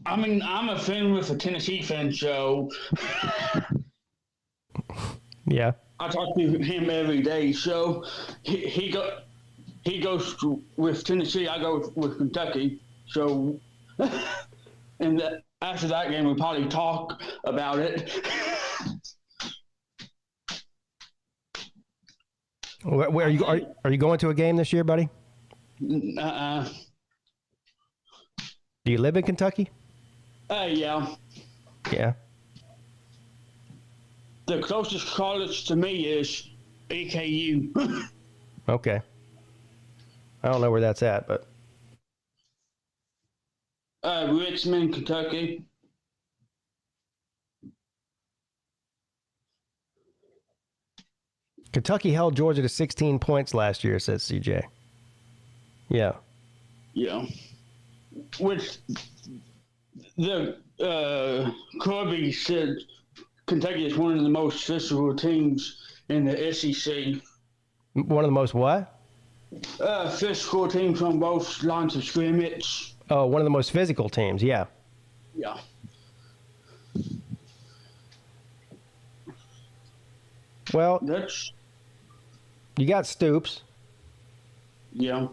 I mean, I'm a fan with a Tennessee fan, so. Yeah. I talk to him every day. So he goes with Tennessee. I go with Kentucky. So, and after that game, we'll probably talk about it. Where are you going to a game this year, buddy? Uh-uh. Do you live in Kentucky? Yeah. Yeah. The closest college to me is AKU. Okay. I don't know where that's at, but Richmond, Kentucky. Kentucky held Georgia to 16 points last year, says CJ. Yeah. Yeah. Which the Kirby said Kentucky is one of the most physical teams in the SEC. One of the most what? Physical teams on both lines of scrimmage. Oh, one of the most physical teams, yeah. Yeah. Well, That's, you got Stoops. yeah.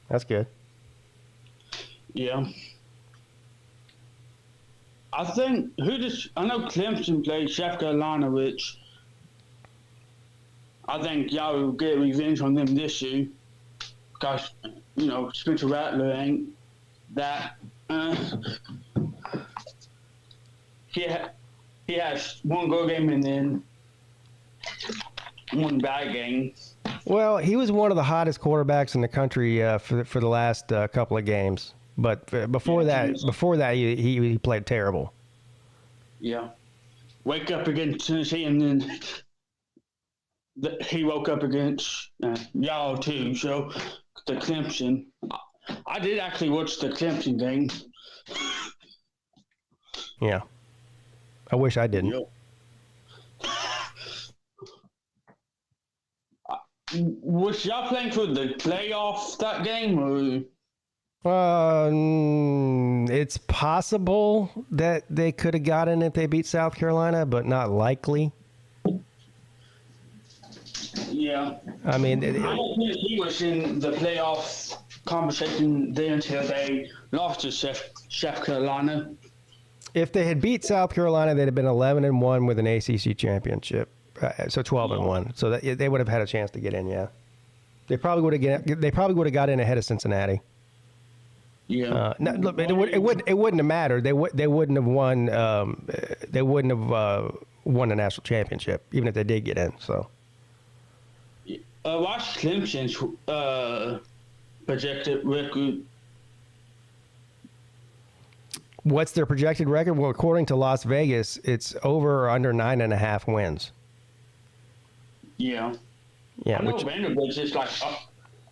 That's good. Yeah. I think, I know Clemson played South Carolina, which I think y'all will get revenge on them this year. Because, Spencer Rattler ain't that. He has one good game and then one bad game. Well, he was one of the hottest quarterbacks in the country for the last couple of games. But before that, he played terrible. Yeah. Wake up against Tennessee, and then he woke up against y'all too. So the Clemson. I did actually watch the Clemson game. Yeah. I wish I didn't. Yep. Was y'all playing for the playoff that game, or? It's possible that they could have gotten if they beat South Carolina, but not likely. Yeah. I mean, I don't think he was in the playoff conversation there until they lost to South Carolina. if they had beat South Carolina, they'd have been 11-1 with an ACC championship. So 12-1. So they would have had a chance to get in. Yeah, they probably would have got in ahead of Cincinnati. Yeah. Look, it wouldn't have mattered. They wouldn't have won. They wouldn't have won the national championship, even if they did get in. So. What's Clemson's projected record? What's their projected record? Well, according to Las Vegas, it's over or under 9.5 wins. Yeah. Yeah. I know Vanderbilt's just like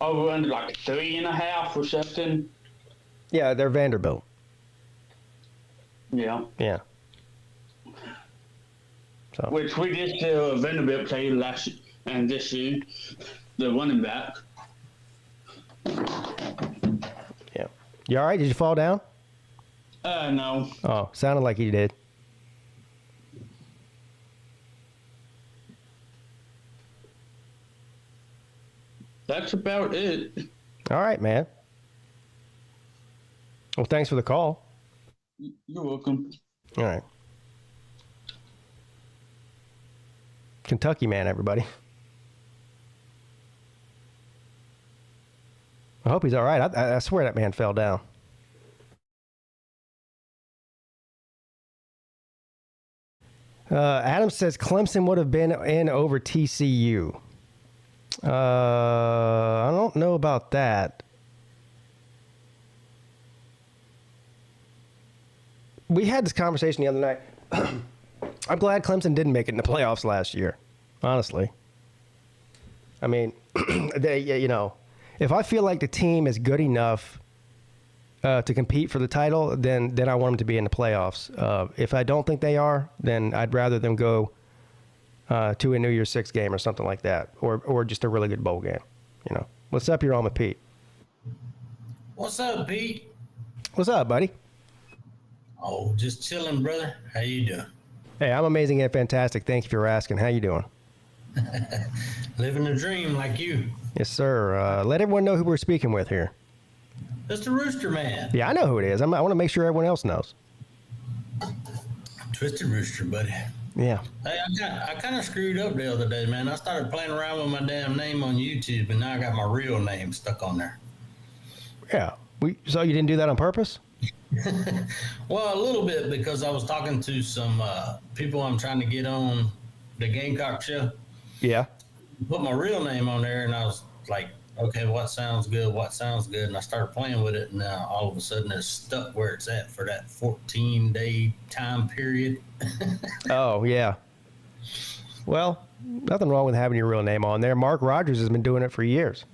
over under like 3.5 or something. Yeah, they're Vanderbilt. Yeah. Yeah. So. Which we did see Vanderbilt play last and this year, the running back. Yeah. You all right? Did you fall down? No. Oh, sounded like you did. That's about it. All right, man. Well, thanks for the call. You're welcome. All right. Kentucky man, everybody. I hope he's all right. I swear that man fell down. Adam says Clemson would have been in over TCU. I don't know about that. We had this conversation the other night. I'm glad Clemson didn't make it in the playoffs last year, honestly. I mean, if I feel like the team is good enough to compete for the title, then I want them to be in the playoffs. If I don't think they are, then I'd rather them go to a New Year's Six game or something like that, or just a really good bowl game. What's up? You're on with Pete. What's up, Pete? What's up, buddy? Oh, just chilling, brother. How you doing? Hey, I'm amazing and fantastic. Thank you for asking. How you doing? Living the dream like you. Yes, sir. Let everyone know who we're speaking with here. That's the Rooster Man. Yeah, I know who it is. I want to make sure everyone else knows. Twisted Rooster, buddy. Yeah. Hey, I kind of screwed up the other day, man. I started playing around with my damn name on YouTube, and now I got my real name stuck on there. Yeah. So you didn't do that on purpose? Well, a little bit, because I was talking to some people I'm trying to get on the Gamecock show. Yeah. Put my real name on there, and I was like, okay, what sounds good? And I started playing with it, and now all of a sudden it's stuck where it's at for that 14-day time period. Oh, yeah. Well, nothing wrong with having your real name on there. Mark Rogers has been doing it for years.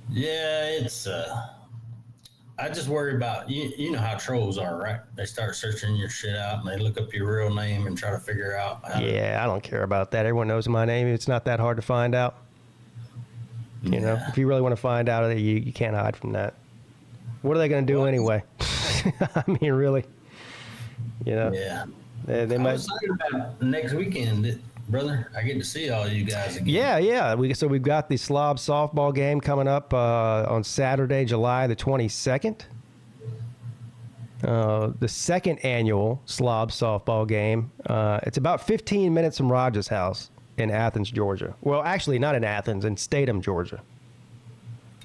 Yeah, it's I just worry about you know how trolls are, right? They start searching your shit out and they look up your real name and try to figure out how Yeah, I don't care about that. Everyone knows my name. It's not that hard to find out. You know, if you really want to find out, you can't hide from that. What are they going to do anyway? I mean, really? You know? Yeah. They I might. was talking about next weekend, brother. I get to see all you guys again. Yeah. We've got the Slob softball game coming up on Saturday, July the 22nd. The second annual Slob softball game. It's about 15 minutes from Rogers' house in Athens, Georgia. Well, actually, not in Athens, in Statham, Georgia.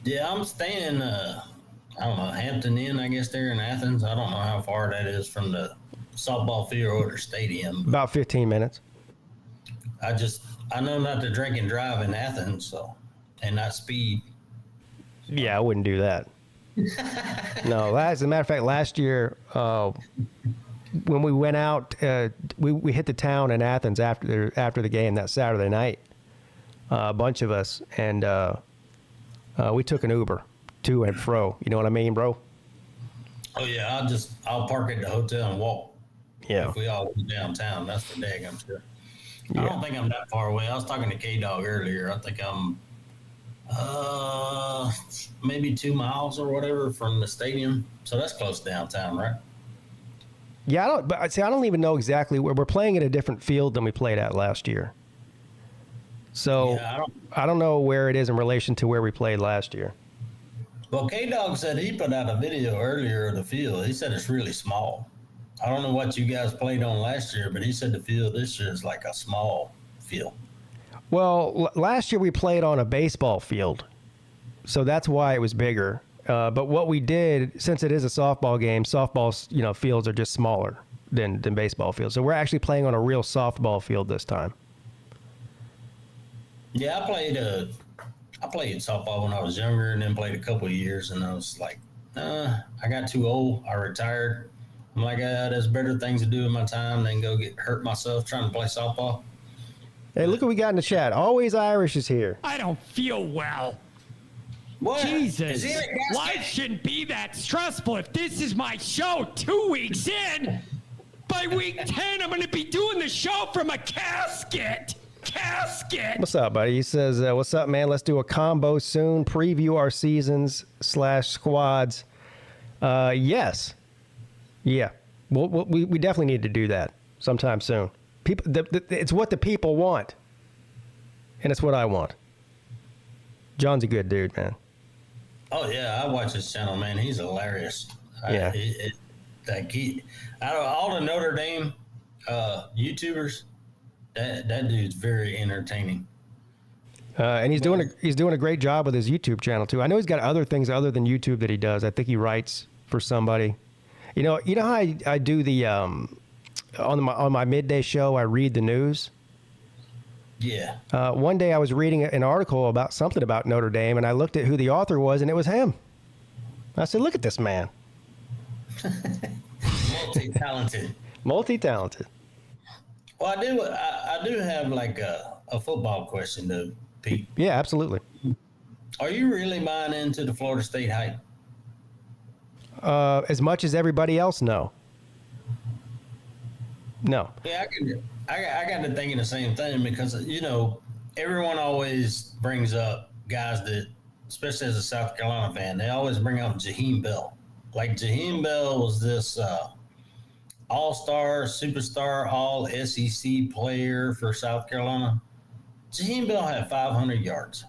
Yeah, I'm staying, I don't know, Hampton Inn, I guess, there in Athens. I don't know how far that is from the softball field or the stadium. About 15 minutes. I know not to drink and drive in Athens, and not speed. Yeah, I wouldn't do that. No, as a matter of fact, last year when we went out, we hit the town in Athens after the game that Saturday night. A bunch of us, and we took an Uber to and fro. You know what I mean, bro? Oh yeah, I'll park at the hotel and walk. Yeah. If we all go downtown, that's for daggum sure. I Yeah. don't think I'm that far away. I was talking to K-Dog earlier. I think I'm maybe 2 miles or whatever from the stadium. So that's close to downtown, right? Yeah, I don't even know exactly where we're playing at a different field than we played at last year. So Yeah, I don't know where it is in relation to where we played last year. Well, K-Dog said he put out a video earlier of the field. He said it's really small. I don't know what you guys played on last year, but he said the field this year is like a small field. Well, last year we played on a baseball field, so that's why it was bigger. But what we did, since it is a softball game, softball fields are just smaller than baseball fields. So we're actually playing on a real softball field this time. Yeah, I played softball when I was younger, and then played a couple of years, and I was like, I got too old. I retired. I'm like, there's better things to do in my time than go get hurt myself trying to play softball. Hey, look what we got in the chat. Always Irish is here. I don't feel well. What? Jesus. Is he in a casket? Life shouldn't be that stressful. If this is my show 2 weeks in, by week 10, I'm going to be doing the show from a casket. What's up, buddy? He says, what's up, man? Let's do a combo soon. Preview our seasons/squads. Yes. Yeah. We definitely need to do that sometime soon. It's what the people want. And it's what I want. John's a good dude, man. Oh, yeah. I watch his channel, man. He's hilarious. Yeah. Out of all the Notre Dame YouTubers, that dude's very entertaining. And he's doing a great job with his YouTube channel too. I know he's got other things other than YouTube that he does. I think he writes for somebody. You know how I do the on my midday show, I read the news. Yeah. One day I was reading an article about something about Notre Dame, and I looked at who the author was, and it was him. I said, "Look at this man." Multi-talented. Multi-talented. Well, I do have like a football question though, Pete. Yeah, absolutely. Are you really buying into the Florida State hype? As much as everybody else, no. No. Yeah, I got to thinking the same thing because everyone always brings up guys that, especially as a South Carolina fan, they always bring up Jaheim Bell. Like Jaheim Bell was this all-star, superstar, all SEC player for South Carolina. Jaheim Bell had 500 yards.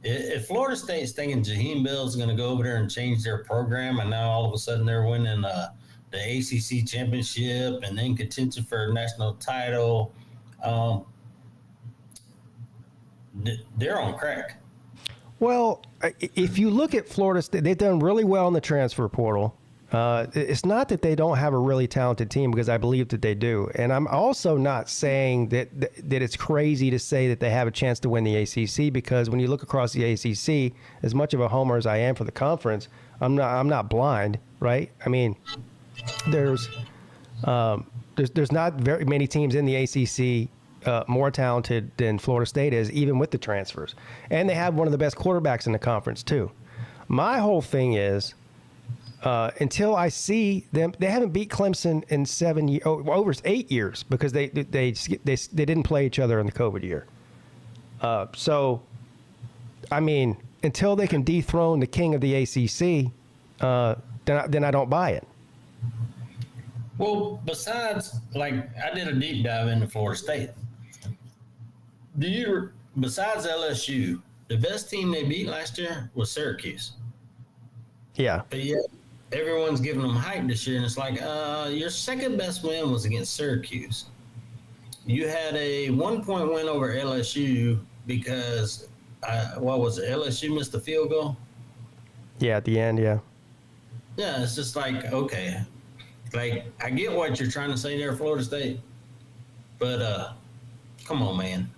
If Florida State's thinking Jaheim Bell's going to go over there and change their program, and now all of a sudden they're winning the ACC championship and then contention for a national title, they're on crack. Well, if you look at Florida State, they've done really well in the transfer portal. It's not that they don't have a really talented team, because I believe that they do. And I'm also not saying that it's crazy to say that they have a chance to win the ACC, because when you look across the ACC, as much of a homer as I am for the conference, I'm not blind, right? I mean, there's not very many teams in the ACC more talented than Florida State is, even with the transfers. And they have one of the best quarterbacks in the conference, too. My whole thing is, until I see them, they haven't beat Clemson in over 8 years, because they didn't play each other in the COVID year. So, I mean, until they can dethrone the king of the ACC, then I don't buy it. Well, besides, like, I did a deep dive into Florida State. Besides LSU, the best team they beat last year was Syracuse. Yeah. But yet, everyone's giving them hype this year, and it's like, your second best win was against Syracuse. You had a 1-point win over LSU because, what was it, LSU missed the field goal? Yeah, at the end, yeah. Yeah, it's just like, okay. Like, I get what you're trying to say there, Florida State, but come on, man.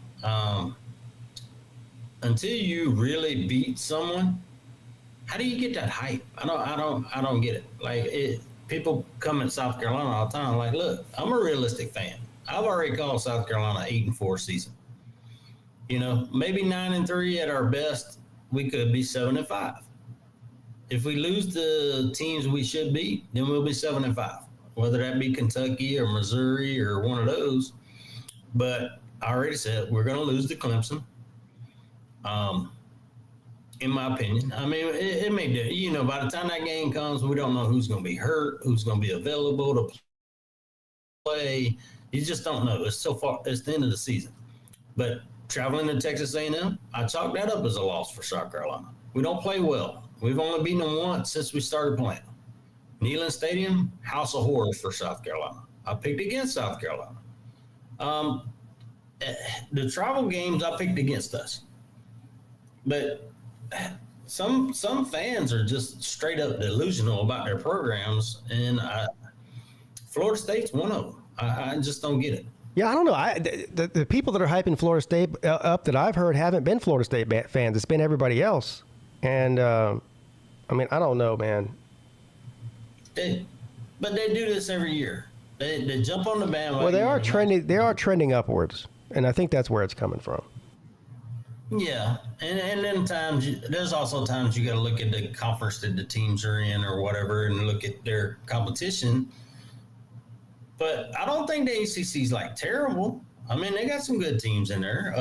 Until you really beat someone, how do you get that hype? I don't get it. Like, people come in South Carolina all the time. Like, look, I'm a realistic fan. I've already called South Carolina 8-4 season. You know, maybe 9-3 at our best. We could be 7-5. If we lose the teams we should beat, then we'll be 7-5. Whether that be Kentucky or Missouri or one of those. But I already said we're going to lose to Clemson. In my opinion, I mean, it may do. You know, by the time that game comes, we don't know who's going to be hurt, who's going to be available to play. You just don't know. It's so far. It's the end of the season. But traveling to Texas A&M, I chalk that up as a loss for South Carolina. We don't play well. We've only beaten them once since we started playing. Neyland Stadium, house of horrors for South Carolina. I picked against South Carolina. The travel games, I picked against us. But some fans are just straight up delusional about their programs, and Florida State's one of them. I just don't get it. Yeah, I don't know. The people that are hyping Florida State up that I've heard haven't been Florida State fans. It's been everybody else. And, I mean, I don't know, man. But they do this every year. They jump on the bandwagon. Well, they are trending upwards, and I think that's where it's coming from. Yeah, and then there's also times you got to look at the conference that the teams are in or whatever, and look at their competition. But I don't think the ACC is like terrible. I mean, they got some good teams in there.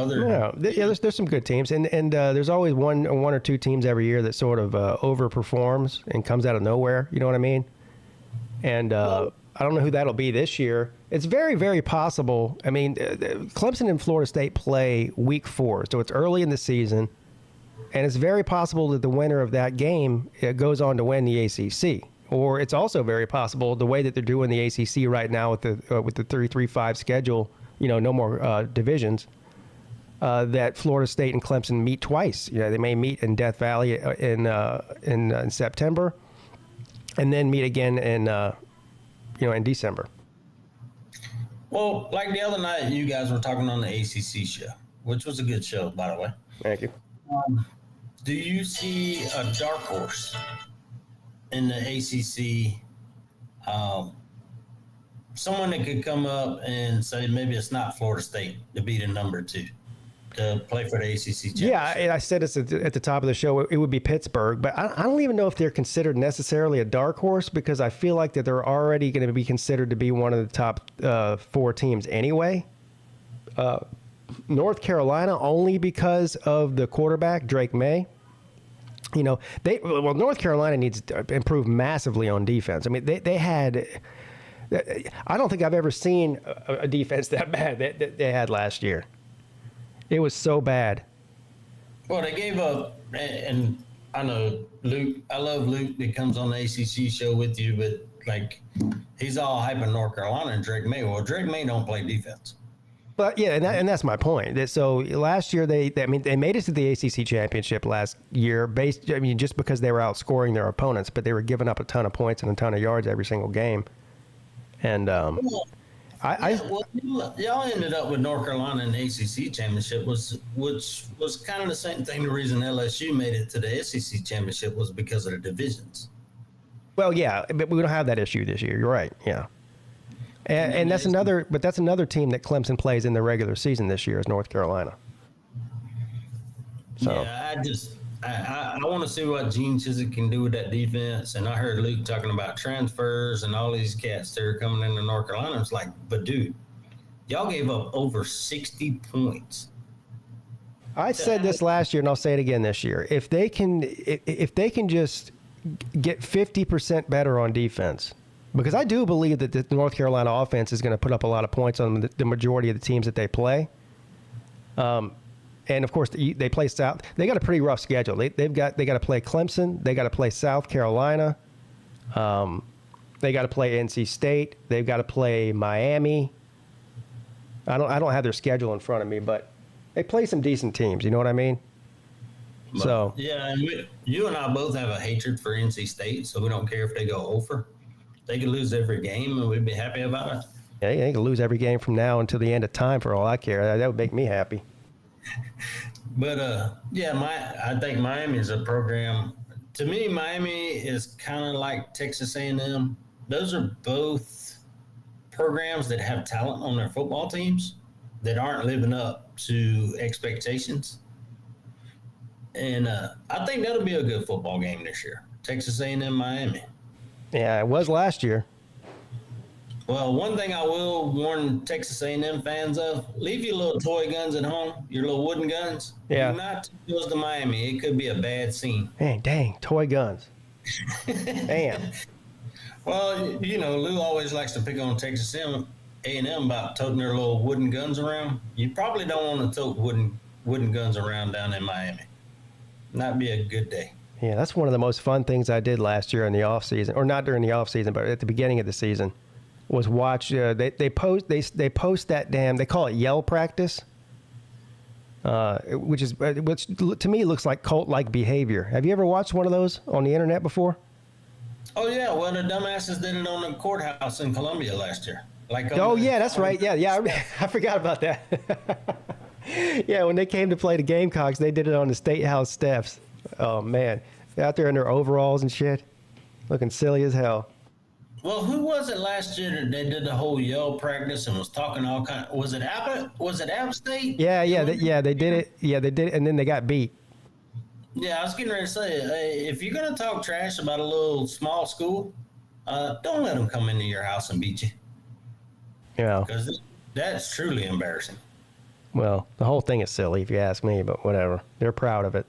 There's some good teams, and there's always one or two teams every year that sort of overperforms and comes out of nowhere. You know what I mean? And I don't know who that'll be this year. It's very, very possible. I mean, Clemson and Florida State play week 4, so it's early in the season, and it's very possible that the winner of that game goes on to win the ACC. Or it's also very possible, the way that they're doing the ACC right now with the 3-3-5 schedule, you know, no more divisions, that Florida State and Clemson meet twice. You know, they may meet in Death Valley in September, and then meet again in December. Well, like the other night, you guys were talking on the ACC show, which was a good show, by the way. Thank you. Do you see a dark horse in the ACC? Someone that could come up and say maybe it's not Florida State to be the number 2 to play for the ACC championship. Yeah, and I said this at the top of the show. It would be Pittsburgh, but I don't even know if they're considered necessarily a dark horse, because I feel like that they're already going to be considered to be one of the top 4 teams anyway. North Carolina, only because of the quarterback, Drake May. You know, North Carolina needs to improve massively on defense. I mean, they had I don't think I've ever seen a defense that bad that they had last year. It was so bad. Well, they gave up, and I know Luke. I love Luke that comes on the ACC show with you, but like he's all hyping North Carolina and Drake May. Well, Drake May don't play defense. But yeah, and that's my point. So last year they made it to the ACC championship last year just because they were outscoring their opponents, but they were giving up a ton of points and a ton of yards every single game. And y'all ended up with North Carolina in the ACC championship, which was kind of the same thing. The reason LSU made it to the SEC championship was because of the divisions. Well, yeah, but we don't have that issue this year. You're right. Yeah. And that's another team that Clemson plays in the regular season this year is North Carolina. So yeah, I want to see what Gene Chizik can do with that defense. And I heard Luke talking about transfers and all these cats that are coming into North Carolina. It's like, but dude, y'all gave up over 60 points. I said this last year, and I'll say it again this year. If they can just get 50% better on defense. Because I do believe that the North Carolina offense is going to put up a lot of points on the majority of the teams that they play. And of course, they play South. They got a pretty rough schedule. They got to play Clemson. They got to play South Carolina. They got to play NC State. They've got to play Miami. I don't have their schedule in front of me, but they play some decent teams. You know what I mean? But, so yeah, and you and I both have a hatred for NC State, so we don't care if they go over. They could lose every game, and we'd be happy about it. Yeah, they can lose every game from now until the end of time for all I care. That would make me happy. But, I think Miami is a program. To me, Miami is kind of like Texas A&M. Those are both programs that have talent on their football teams that aren't living up to expectations. And I think that'll be a good football game this year. Texas A&M, Miami. Yeah, it was last year. Well, one thing I will warn Texas A&M fans of, leave your little toy guns at home, your little wooden guns. Yeah. Do not take those to Miami. It could be a bad scene. Man, dang, toy guns. Damn. Well, Lou always likes to pick on Texas A&M about toting their little wooden guns around. You probably don't want to tote wooden guns around down in Miami. Not be a good day. Yeah, that's one of the most fun things I did last year in the off season, or not during the off season, but at the beginning of the season, was watch. They post that damn. They call it yell practice, which to me looks like cult-like behavior. Have you ever watched one of those on the internet before? Oh yeah, well the dumbasses did it on the courthouse in Columbia last year. That's right. Yeah, I forgot about that. Yeah, when they came to play the Gamecocks, they did it on the State House steps. Oh man, out there in their overalls and shit, looking silly as hell. Well, who was it last year that they did the whole yell practice and was talking all kind? Was it App State? Yeah, they did it. Yeah, they did it, and then they got beat. Yeah, I was getting ready to say, if you're gonna talk trash about a little small school, don't let them come into your house and beat you. Yeah, because that's truly embarrassing. Well, the whole thing is silly if you ask me, but whatever. They're proud of it.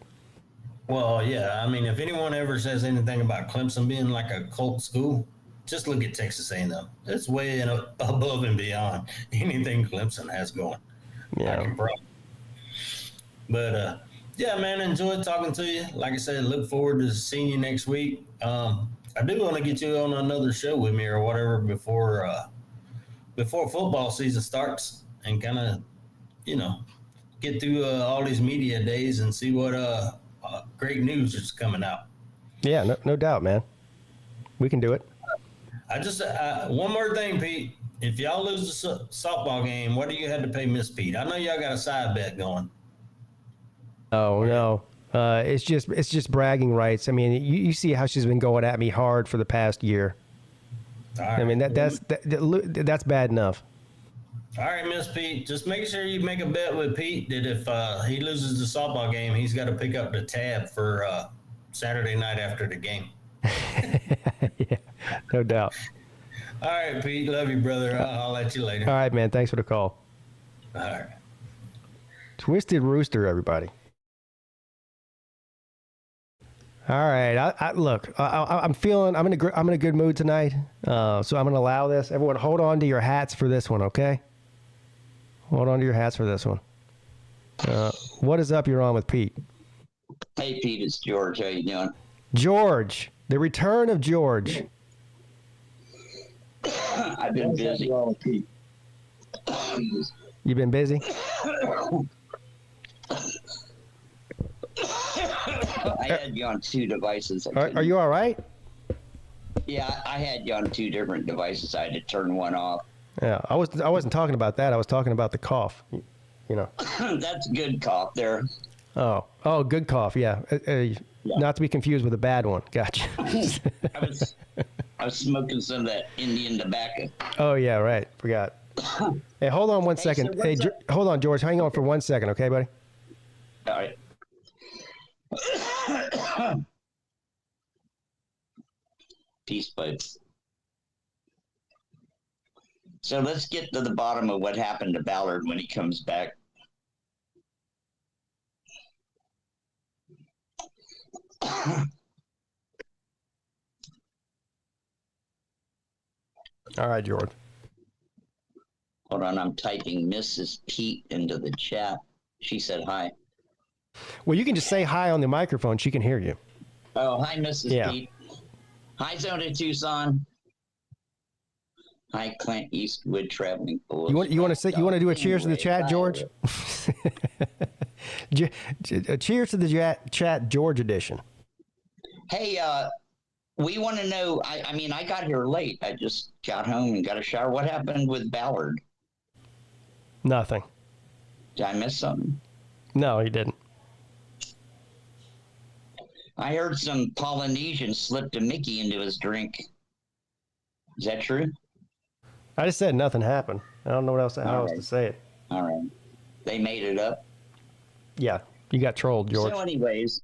Well, yeah. I mean, if anyone ever says anything about Clemson being like a cult school, just look at Texas A&M. It's way above and beyond anything Clemson has going. Yeah. But, yeah, man, enjoyed talking to you. Like I said, look forward to seeing you next week. I do want to get you on another show with me or whatever before football season starts and kind of, get through all these media days and see what great news is coming out. Yeah, no doubt, man. We can do it. I just one more thing, Pete. If y'all lose the softball game, what do you have to pay Miss Pete? I know y'all got a side bet going. Oh no, it's just bragging rights. I mean, you see how she's been going at me hard for the past year. All right. I mean that's bad enough. All right, Miss Pete, just make sure you make a bet with Pete that if he loses the softball game, he's got to pick up the tab for Saturday night after the game. Yeah, no doubt. All right, Pete, love you, brother. I'll let you later. All right, man. Thanks for the call. All right. Twisted Rooster, everybody. All right. I'm feeling. I'm in a good mood tonight. So I'm going to allow this. Everyone, hold on to your hats for this one, okay? Hold on to your hats for this one. What is up? You're on with Pete. Hey, Pete, it's George. How you doing? George, the return of George. I've been busy. You've been busy? I had you on two devices. Are you all right? Yeah, I had you on two different devices. I had to turn one off. Yeah, I wasn't talking about that. I was talking about the cough. You know. That's a good cough there. Oh, good cough. Yeah. Not to be confused with a bad one. Gotcha. I was smoking some of that Indian tobacco. Oh yeah, right. Forgot. Hey, hold on one second. So hey, hold on, George. Hang on for 1 second, okay, buddy? All right. Peace, buds. So let's get to the bottom of what happened to Ballard when he comes back. All right, George. Hold on, I'm typing Mrs. Peete into the chat. She said hi. Well, you can just say hi on the microphone. She can hear you. Oh, hi, Mrs. Peete. Hi, Zone to Tucson. Hi, Clint Eastwood traveling fools. You want to do a cheers to the chat, George? Cheers to the chat, George edition. Hey, we want to know. I mean, I got here late. I just got home and got a shower. What happened with Ballard? Nothing. Did I miss something? No, he didn't. I heard some Polynesian slipped a Mickey into his drink. Is that true? I just said nothing happened. I don't know what else how else to say it. All right. They made it up. Yeah, you got trolled, George. So, anyways,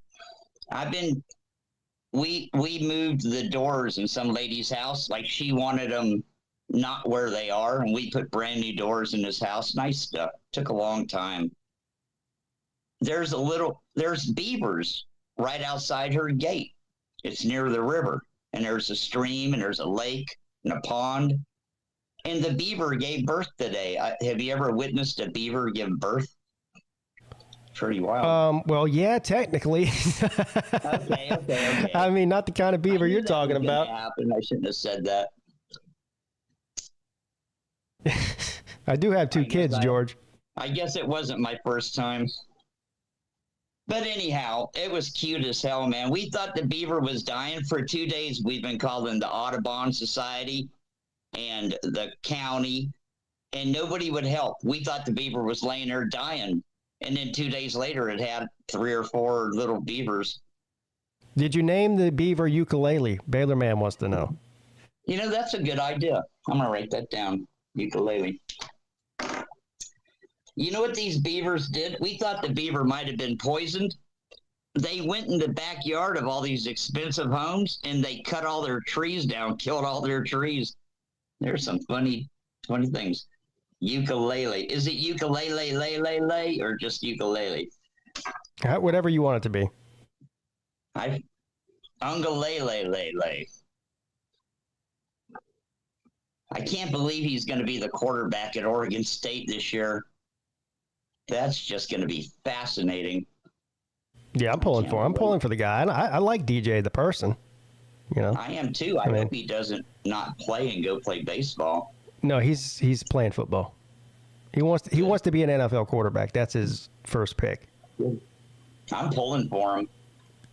we moved the doors in some lady's house. Like, she wanted them not where they are, and we put brand new doors in this house. Nice stuff. Took a long time. There's beavers right outside her gate. It's near the river, and there's a stream, and there's a lake and a pond. And the beaver gave birth today. Have you ever witnessed a beaver give birth? Pretty wild. Well, yeah, technically. Okay. I mean, not the kind of beaver you're talking about. Happen. I shouldn't have said that. I do have two kids, George. I guess it wasn't my first time. But anyhow, it was cute as hell, man. We thought the beaver was dying. For 2 days. We've been calling the Audubon Society and the county, and nobody would help. We thought the beaver was laying there dying. And then 2 days later, it had 3 or 4 little beavers. Did you name the beaver Ukulele? Baylor man wants to know. You know, that's a good idea. I'm going to write that down. Ukulele. You know what these beavers did? We thought the beaver might have been poisoned. They went in the backyard of all these expensive homes, and they cut all their trees down, killed all their trees. There's some funny things. Ukulele. Is it ukulele, lay, or just ukulele? Whatever you want it to be. Ungalele. I can't believe he's going to be the quarterback at Oregon State this year. That's just going to be fascinating. Yeah, I'm pulling for the guy. I like DJ the person. You know, I am too. I hope he doesn't not play and go play baseball. No, he's playing football. He wants to be an NFL quarterback. That's his first pick. I'm pulling for him.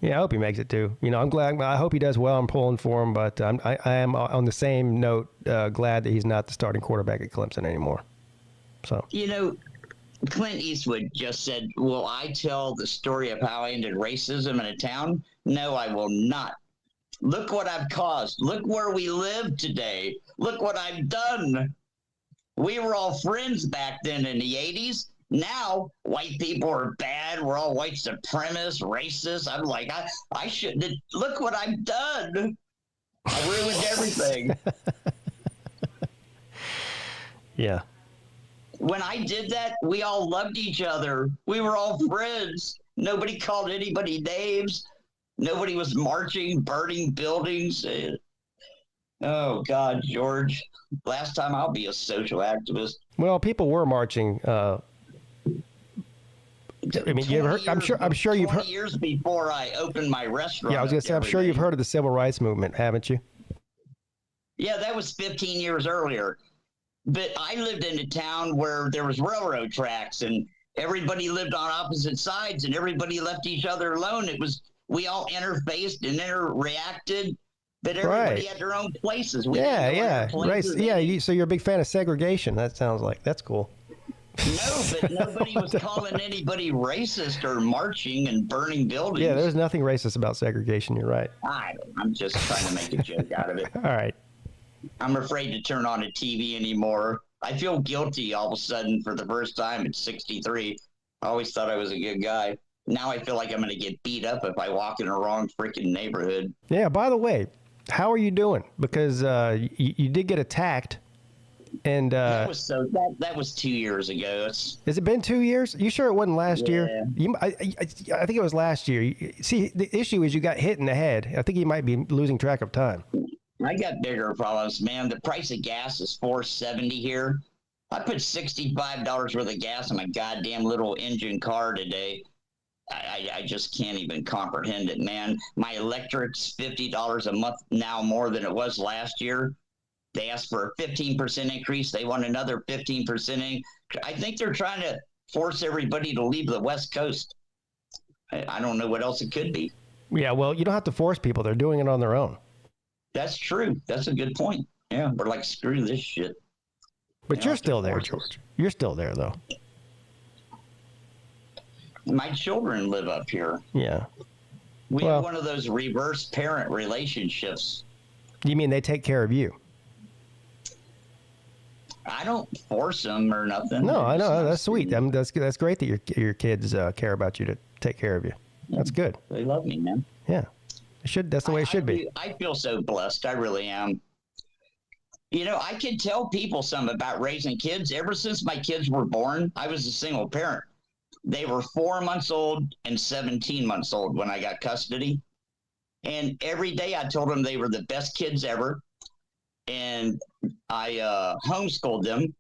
Yeah, I hope he makes it too. You know, I'm glad. I hope he does well. I'm pulling for him, but I am on the same note glad that he's not the starting quarterback at Clemson anymore. So you know, Clint Eastwood just said, "Will I tell the story of how I ended racism in a town?" No, I will not. Look what I've caused. Look where we live today. Look what I've done. We were all friends back then in the 80s. Now, white people are bad. We're all white supremacists, racist. I'm like, I shouldn't have. Look what I've done. I ruined everything. Yeah. When I did that, we all loved each other. We were all friends. Nobody called anybody names. Nobody was marching, burning buildings. Oh, God, George. Last time I'll be a social activist. Well, people were marching. I mean, you ever heard, I'm sure you've heard. 20 years before I opened my restaurant. Yeah, I was going to say, I'm sure you've heard of the civil rights movement, haven't you? Yeah, that was 15 years earlier. But I lived in a town where there was railroad tracks and everybody lived on opposite sides and everybody left each other alone. We all interfaced and interreacted, but everybody had their own places. Right. Yeah. So you're a big fan of segregation. That sounds like that's cool. No, but nobody was calling anybody racist or marching and burning buildings. Yeah, there's nothing racist about segregation. You're right. I'm just trying to make a joke out of it. All right. I'm afraid to turn on a TV anymore. I feel guilty all of a sudden for the first time at 63. I always thought I was a good guy. Now I feel like I'm going to get beat up if I walk in a wrong freaking neighborhood. Yeah, by the way, how are you doing? Because you did get attacked. And that was 2 years ago. Has it been 2 years? You sure it wasn't last year? I think it was last year. See, the issue is you got hit in the head. I think you might be losing track of time. I got bigger problems, man. The price of gas is $4.70 here. I put $65 worth of gas in my goddamn little engine car today. I just can't even comprehend it, man. My electric's $50 a month now more than it was last year. They asked for a 15% increase. They want another 15%. I think they're trying to force everybody to leave the West Coast. I don't know what else it could be. Yeah, well, you don't have to force people. They're doing it on their own. That's true. That's a good point. Yeah, we're like, screw this shit. But you're still there, George. You're still there, though. My children live up here. Yeah. We have one of those reverse parent relationships. You mean they take care of you? I don't force them or nothing. No, I know. That's sweet. I mean, that's great that your kids care about you to take care of you. That's good. They love me, man. Yeah. That's the way it should be. I feel so blessed. I really am. You know, I can tell people something about raising kids. Ever since my kids were born, I was a single parent. They were 4 months old and 17 months old when I got custody. And every day I told them they were the best kids ever. And I homeschooled them.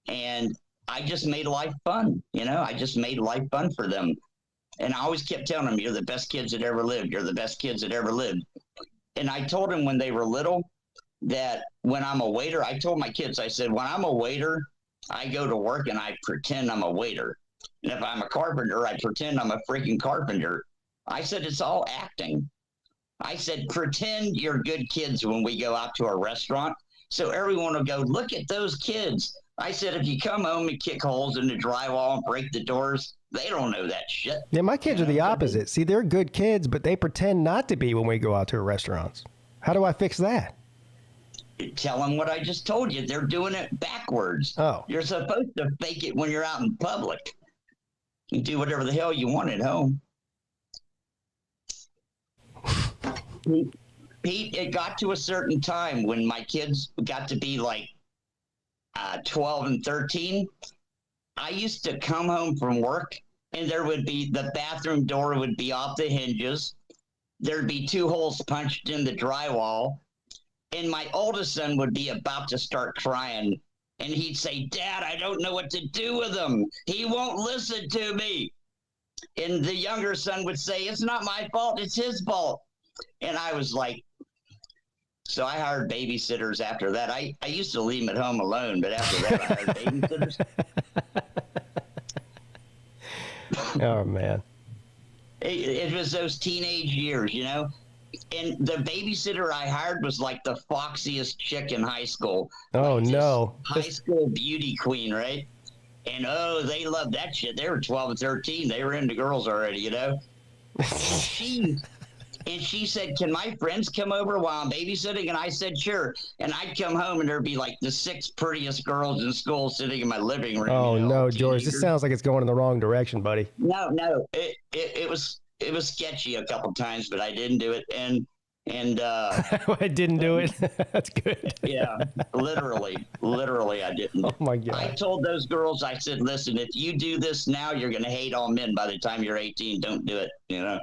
And I just made life fun. You know, I just made life fun for them. And I always kept telling them, you're the best kids that ever lived. You're the best kids that ever lived. And I told them when they were little that when I'm a waiter, I told my kids, I said, when I'm a waiter, I go to work and I pretend I'm a waiter. And if I'm a carpenter, I pretend I'm a freaking carpenter. I said, it's all acting. I said, pretend you're good kids when we go out to a restaurant. So everyone will go, look at those kids. I said, if you come home and kick holes in the drywall and break the doors, they don't know that shit. Yeah, my kids are the opposite. See, they're good kids, but they pretend not to be when we go out to restaurants. How do I fix that? Tell them what I just told you. They're doing it backwards. Oh. You're supposed to fake it when you're out in public. You do whatever the hell you want at home. Pete, it got to a certain time when my kids got to be like 12 and 13. I used to come home from work and there would be the bathroom door would be off the hinges. There'd be 2 holes punched in the drywall. And my oldest son would be about to start crying. And he'd say, Dad, I don't know what to do with him. He won't listen to me. And the younger son would say, it's not my fault. It's his fault. And I was like, so I hired babysitters after that. I used to leave them at home alone, but after that, I hired babysitters. Oh, man. It was those teenage years, you know? And the babysitter I hired was like the foxiest chick in high school. Oh, like no. High school beauty queen, right? And, oh, they loved that shit. They were 12 and 13. They were into girls already, you know? And she said, can my friends come over while I'm babysitting? And I said, sure. And I'd come home and there'd be like the 6 prettiest girls in school sitting in my living room. Oh, you know, no, George. This sounds like it's going in the wrong direction, buddy. No. It was sketchy a couple times, but I didn't do it. And I didn't do it. That's good. Yeah, literally I didn't. Oh my God. I told those girls, I said, listen, if you do this now, you're going to hate all men by the time you're 18. Don't do it, you know?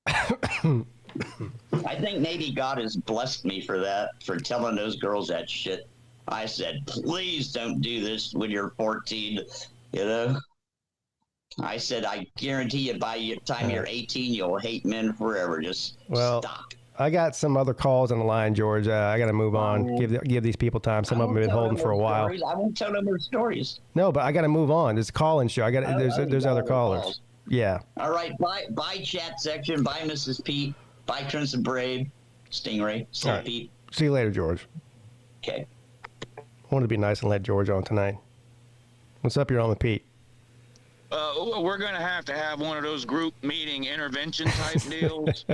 I think Nady God has blessed me for that, for telling those girls that shit. I said, please don't do this when you're 14, you know? I said, I guarantee you by the time you're 18, you'll hate men forever. Just stop. I got some other calls on the line, George. I got to move on. Give these people time. Some of them have been holding for a while. Stories. I won't tell them their stories. No, but I got to move on. There's a call-in show. There's other callers. Calls. Yeah. All right. Bye, chat section. Bye, Mrs. Peete. Bye, Crimson Brave. Stingray. See right. Pete. See you later, George. Okay. I wanted to be nice and let George on tonight. What's up? You're on with Pete. We're going to have one of those group meeting intervention type deals.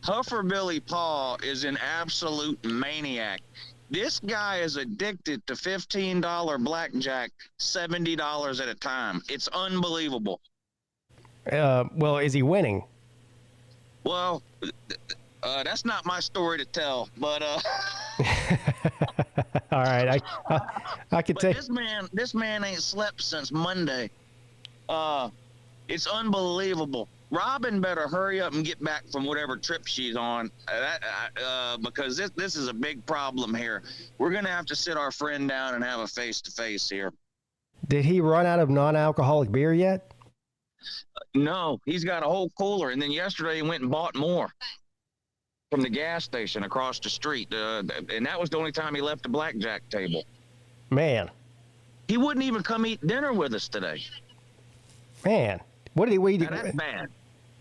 Huffer Billy Paul is an absolute maniac. This guy is addicted to $15 blackjack, $70 at a time. It's unbelievable. Well, is he winning? Well, that's not my story to tell, but all right, I could take this man ain't slept since Monday. It's unbelievable. Robin better hurry up and get back from whatever trip she's on, because this is a big problem here. We're gonna have to sit our friend down and have a face-to-face here. Did he run out of non-alcoholic beer yet? No, he's got a whole cooler, and then yesterday he went and bought more from the gas station across the street, and that was the only time he left the blackjack table. Man. He wouldn't even come eat dinner with us today. Man, what did he? Now, that's bad.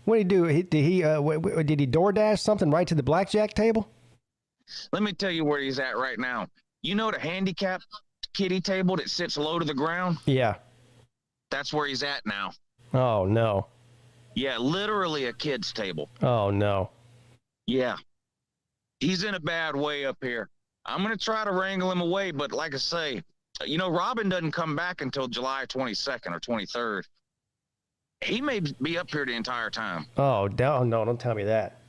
What did he do? Did he DoorDash something right to the blackjack table? Let me tell you where he's at right now. You know the handicap kiddie table that sits low to the ground? Yeah. That's where he's at now. Oh, no. Yeah, literally a kid's table. Oh, no. Yeah. He's in a bad way up here. I'm going to try to wrangle him away, but like I say, you know, Robin doesn't come back until July 22nd or 23rd. He may be up here the entire time. Oh, no, don't tell me that.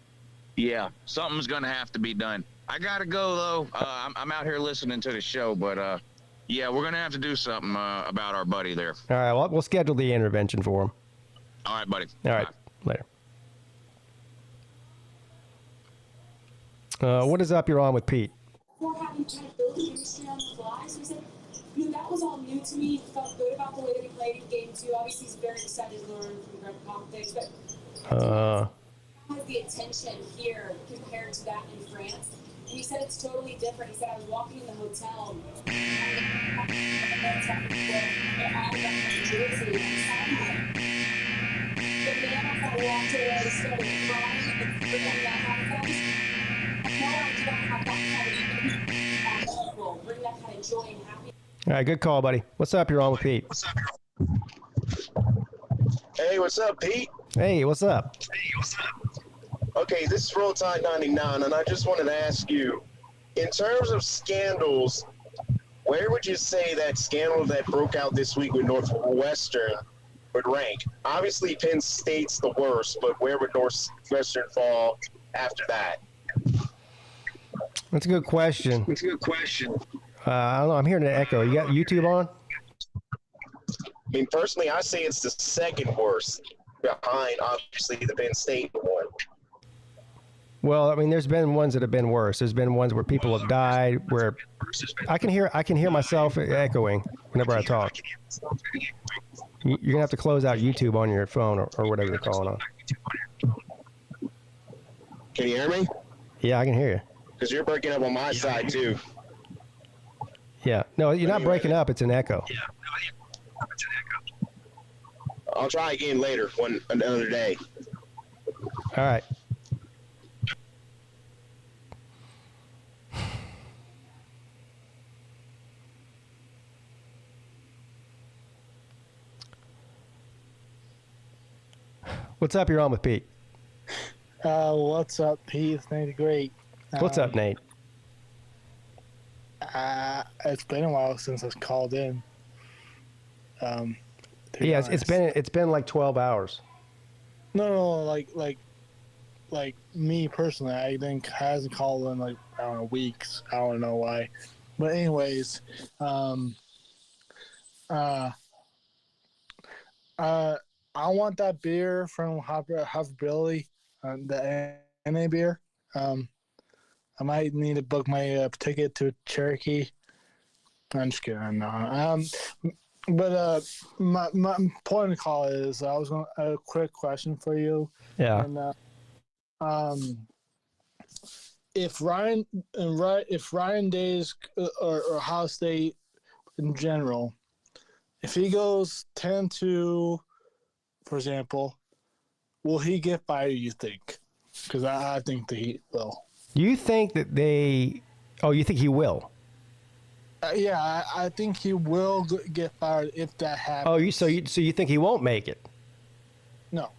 Yeah, something's going to have to be done. I got to go, though. I'm out here listening to the show, but, yeah, we're going to have to do something about our buddy there. All right, well, we'll schedule the intervention for him. All right, buddy. All right, Bye. Later. What is up? You're on with Pete. Before having tried building chemistry on the fly, so he said, you know, that was all new to me. Felt good about the way that he played in game 2. Obviously, he's very excited to learn from Greg Popovich, but how is the attention here compared to that in France? And he said it's totally different. He said, I was walking in the hotel and all got my jersey and the man as I walked away started crying and bringing that happened. No idea how that kind of will bring that kind of joy and happiness. All right, good call, buddy. What's up? You're on with Pete. Hey, what's up, Pete? Hey, what's up? Okay, this is Roll Tide 99, and I just wanted to ask you, in terms of scandals, where would you say that scandal that broke out this week with Northwestern would rank? Obviously, Penn State's the worst, but where would Northwestern fall after that? That's a good question. I don't know. I'm hearing an echo. You got YouTube on? I mean, personally, I say it's the second worst, behind, obviously, the Penn State one. Well, I mean, there's been ones that have been worse. There's been ones where people have died, where I can hear myself echoing whenever I talk. You're gonna have to close out YouTube on your phone or whatever you're calling on. Can you hear me? Yeah, I can hear you. Because you're breaking up on my side, too. Yeah. No, you're not breaking up. It's an echo. I'll try again later, another day. All right. What's up? You're on with Pete. What's up, Pete? It's Nate the Great. What's up, Nate? It's been a while since I've called in. Yeah, it's been like 12 hours. No, like me personally, I think hasn't called in like I don't know weeks. I don't know why, but anyways, I want that beer from Huffer Billy. the NA beer. I might need to book my ticket to Cherokee. I'm just kidding. No. But my point of call is I was going a quick question for you. Yeah. And if Ryan Day's or Ohio State in general, if he goes 10-2, for example, will he get fired? You think? Because I think that he will. You think that they? Oh, you think he will? Yeah, I think he will get fired if that happens. Oh, so you think he won't make it? No.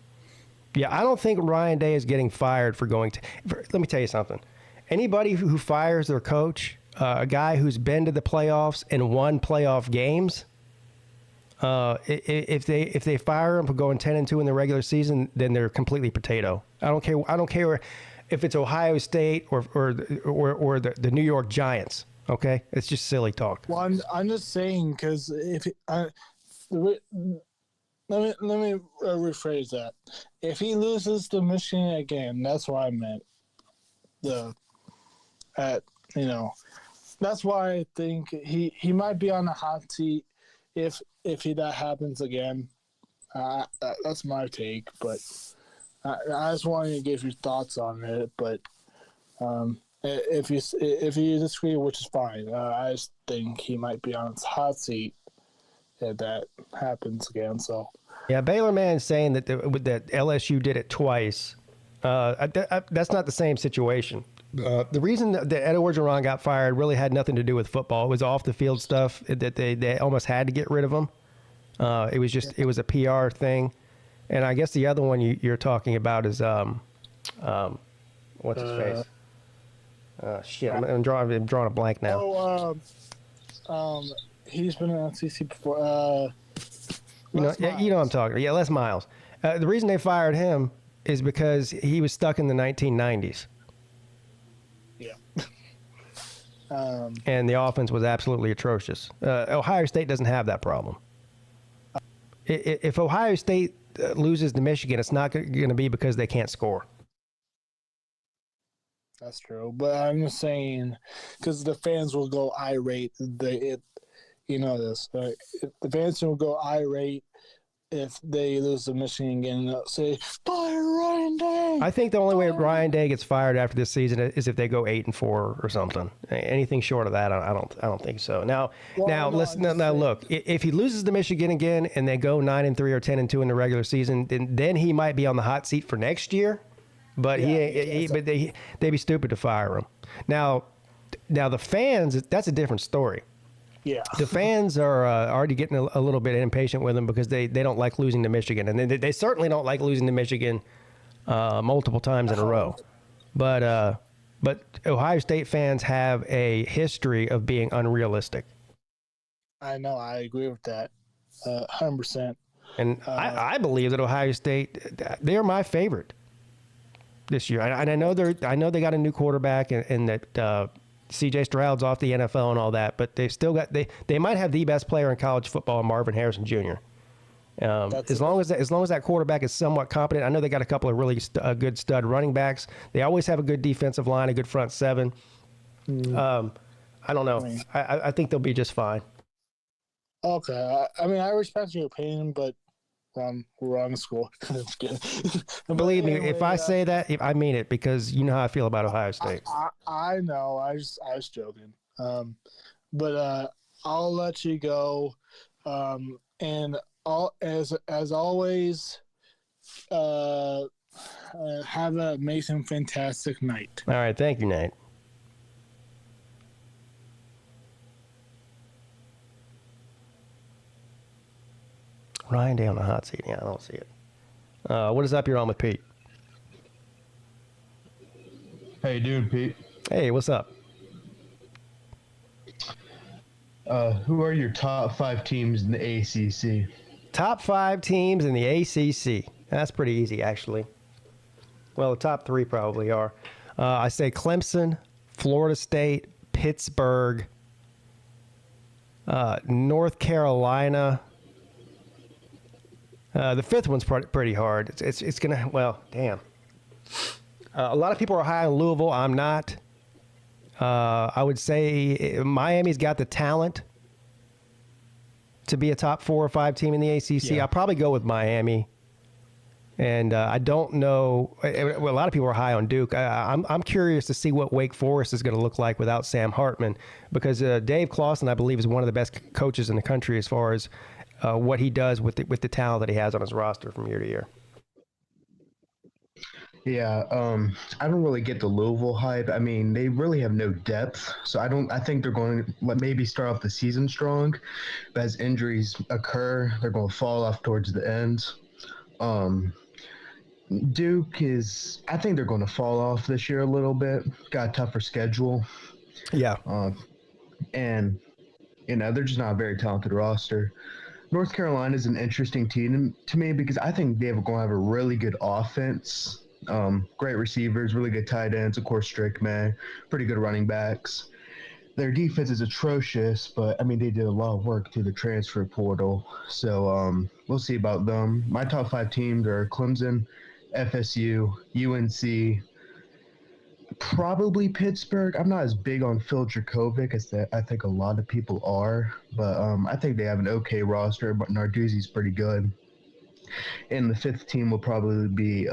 Yeah, I don't think Ryan Day is getting fired for going to. Let me tell you something. Anybody who fires their coach, a guy who's been to the playoffs and won playoff games, if they fire him for going 10-2 in the regular season, then they're completely potato. I don't care if it's Ohio State or the New York Giants. Okay, it's just silly talk. Well, I'm just saying because let me rephrase that. If he loses to Michigan again, that's what I meant. That's why I think he might be on the hot seat if that happens again. That's my take, but I just wanted to give you thoughts on it. But if you disagree, which is fine, I just think he might be on his hot seat if that happens again. So yeah, Baylor man saying that that LSU did it twice. That's not the same situation. The reason that Edwards Orgeron got fired really had nothing to do with football. It was off the field stuff that they almost had to get rid of him. It was a PR thing, and I guess the other one you're talking about is what's his face? Shit, I'm drawing a blank now. He's been in the SEC before. You know what I'm talking about. Yeah, Les Miles. The reason they fired him is because he was stuck in the 1990s. Yeah. And the offense was absolutely atrocious. Ohio State doesn't have that problem. If Ohio State loses to Michigan, it's not going to be because they can't score. That's true, but I'm just saying because the fans will go irate. The fans will go irate if they lose to Michigan again. They'll say, "Fire Ryan Day." I think the only way Ryan Day gets fired after this season is if they go 8-4 or something. Anything short of that, I don't think so. Now, look, if he loses to Michigan again and they go 9-3 or 10-2 in the regular season, then he might be on the hot seat for next year. But they'd be stupid to fire him. Now the fans, that's a different story. Yeah. The fans are already getting a little bit impatient with him because they don't like losing to Michigan, and they certainly don't like losing to Michigan multiple times in a row. But Ohio State fans have a history of being unrealistic. I know. I agree with that, 100%. And I believe that Ohio State, they are my favorite this year. And I know they got a new quarterback and that C.J. Stroud's off the NFL and all that, but they've still got they might have the best player in college football, Marvin Harrison Jr. As long as that quarterback is somewhat competent. I know they got a couple of really good stud running backs. They always have a good defensive line, a good front seven. I don't know. I think they'll be just fine. Okay. I respect your opinion, but we're on school. Believe me, if I say that, I mean it, because you know how I feel about Ohio State. I know. I was joking. But I'll let you go. And as always, have an amazing, fantastic night. All right. Thank you, Nate. Ryan Day on the hot seat. Yeah, I don't see it. What is up? You're on with Pete. How you doing, Pete? Hey, what's up? Who are your top 5 teams in the ACC? Top 5 teams in the ACC. That's pretty easy, actually. Well, the top 3 probably are. I say Clemson, Florida State, Pittsburgh, North Carolina. The 5th one's pretty hard. It's gonna, well, damn. A lot of people are high on Louisville. I'm not. I would say Miami's got the talent to be a top 4 or 5 team in the ACC. Yeah. I'll probably go with Miami. And I don't know. A lot of people are high on Duke. I'm curious to see what Wake Forest is going to look like without Sam Hartman, because Dave Clawson, I believe, is one of the best coaches in the country as far as what he does with the talent that he has on his roster from year to year. Yeah, I don't really get the Louisville hype. I mean, they really have no depth, so I think they're going to maybe start off the season strong, but as injuries occur, they're going to fall off towards the end. Duke I think they're going to fall off this year a little bit. Got a tougher schedule. Yeah. And, they're just not a very talented roster. North Carolina is an interesting team to me because I think they're going to have a really good offense. Great receivers, really good tight ends, of course, Strickman, pretty good running backs. Their defense is atrocious, but, they did a lot of work through the transfer portal. So we'll see about them. My top 5 teams are Clemson, FSU, UNC, probably Pittsburgh. I'm not as big on Phil Dracovic as I think a lot of people are, but I think they have an okay roster, but Narduzzi's pretty good. And the 5th team will probably be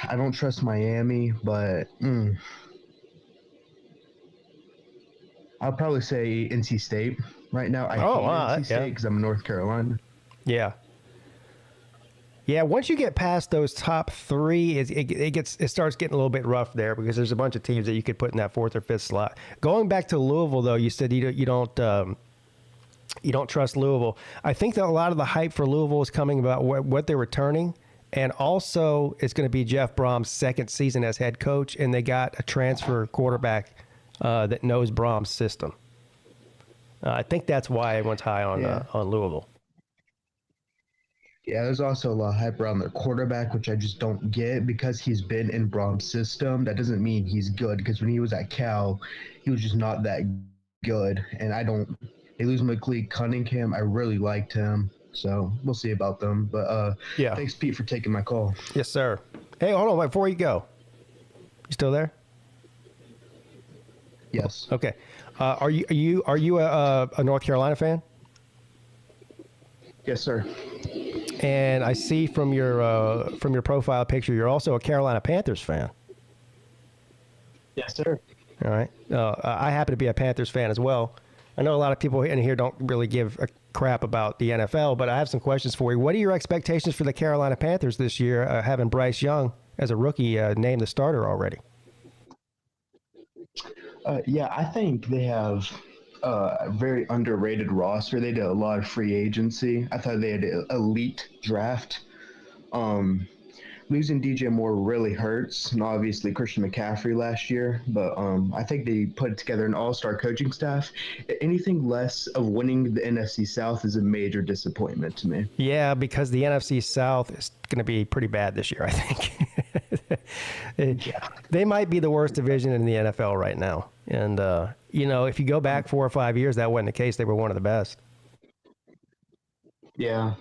I don't trust Miami, but I'll probably say NC State right now. I hate NC State because I'm in North Carolina. Yeah. Yeah, once you get past those top 3, it starts getting a little bit rough there because there's a bunch of teams that you could put in that 4th or 5th slot. Going back to Louisville, though, you said you don't trust Louisville. I think that a lot of the hype for Louisville is coming about what they're returning, and also it's going to be Jeff Brom's 2nd season as head coach, and they got a transfer quarterback that knows Brom's system. I think that's why everyone's high on Louisville. Yeah, there's also a lot of hype around their quarterback, which I just don't get because he's been in Brom's system. That doesn't mean he's good because when he was at Cal, he was just not that good. And they lose McLeod Cunningham. I really liked him. So we'll see about them. But thanks, Pete, for taking my call. Yes, sir. Hey, hold on before you go. You still there? Yes. Okay. Are you a North Carolina fan? Yes, sir. And I see from your profile picture, you're also a Carolina Panthers fan. Yes, sir. All right. I happen to be a Panthers fan as well. I know a lot of people in here don't really give a crap about the NFL, but I have some questions for you. What are your expectations for the Carolina Panthers this year, having Bryce Young as a rookie named the starter already? I think they have a very underrated roster. They did a lot of free agency. I thought they had an elite draft. Losing DJ Moore really hurts, and obviously Christian McCaffrey last year, but I think they put together an all-star coaching staff. Anything less of winning the NFC South is a major disappointment to me. Yeah, because the NFC South is going to be pretty bad this year, I think. They might be the worst division in the NFL right now. And, if you go back 4 or 5 years, that wasn't the case. They were one of the best. Yeah.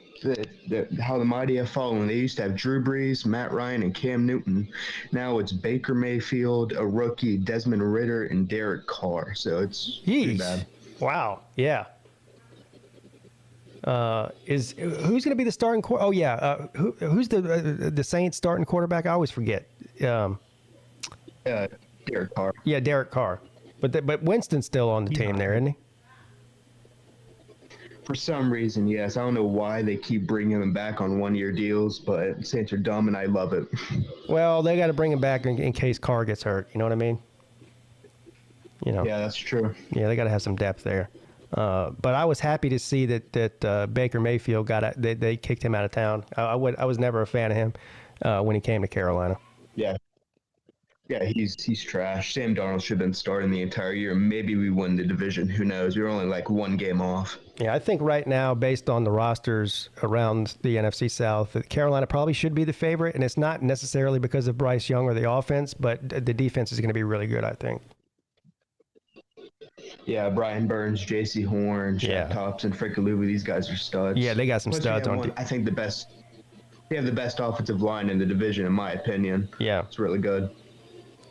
How the mighty have fallen. They used to have Drew Brees, Matt Ryan, and Cam Newton. Now it's Baker Mayfield, a rookie, Desmond Ridder, and Derek Carr. So it's pretty bad. Wow. Yeah. Who's going to be the starting quarterback? Oh yeah. Who's the Saints starting quarterback? I always forget. Derek Carr. Yeah, Derek Carr. But Winston's still on the team there, isn't he? For some reason, yes. I don't know why they keep bringing him back on one-year deals, but Saints are dumb, and I love it. Well, they got to bring him back in case Carr gets hurt. You know what I mean? Yeah, that's true. Yeah, they got to have some depth there. But I was happy to see that Baker Mayfield they kicked him out of town. I was never a fan of him when he came to Carolina. Yeah, he's trash. Sam Darnold should have been starting the entire year. Maybe we win the division. Who knows? We're only like 1 game off. Yeah, I think right now, based on the rosters around the NFC South, that Carolina probably should be the favorite. And it's not necessarily because of Bryce Young or the offense, but the defense is going to be really good, I think. Yeah, Brian Burns, J.C. Horn, Shaq Thompson, Frank Louis, these guys are studs. Yeah, they got some studs on. I think the best They have the best offensive line in the division, in my opinion. Yeah. It's really good.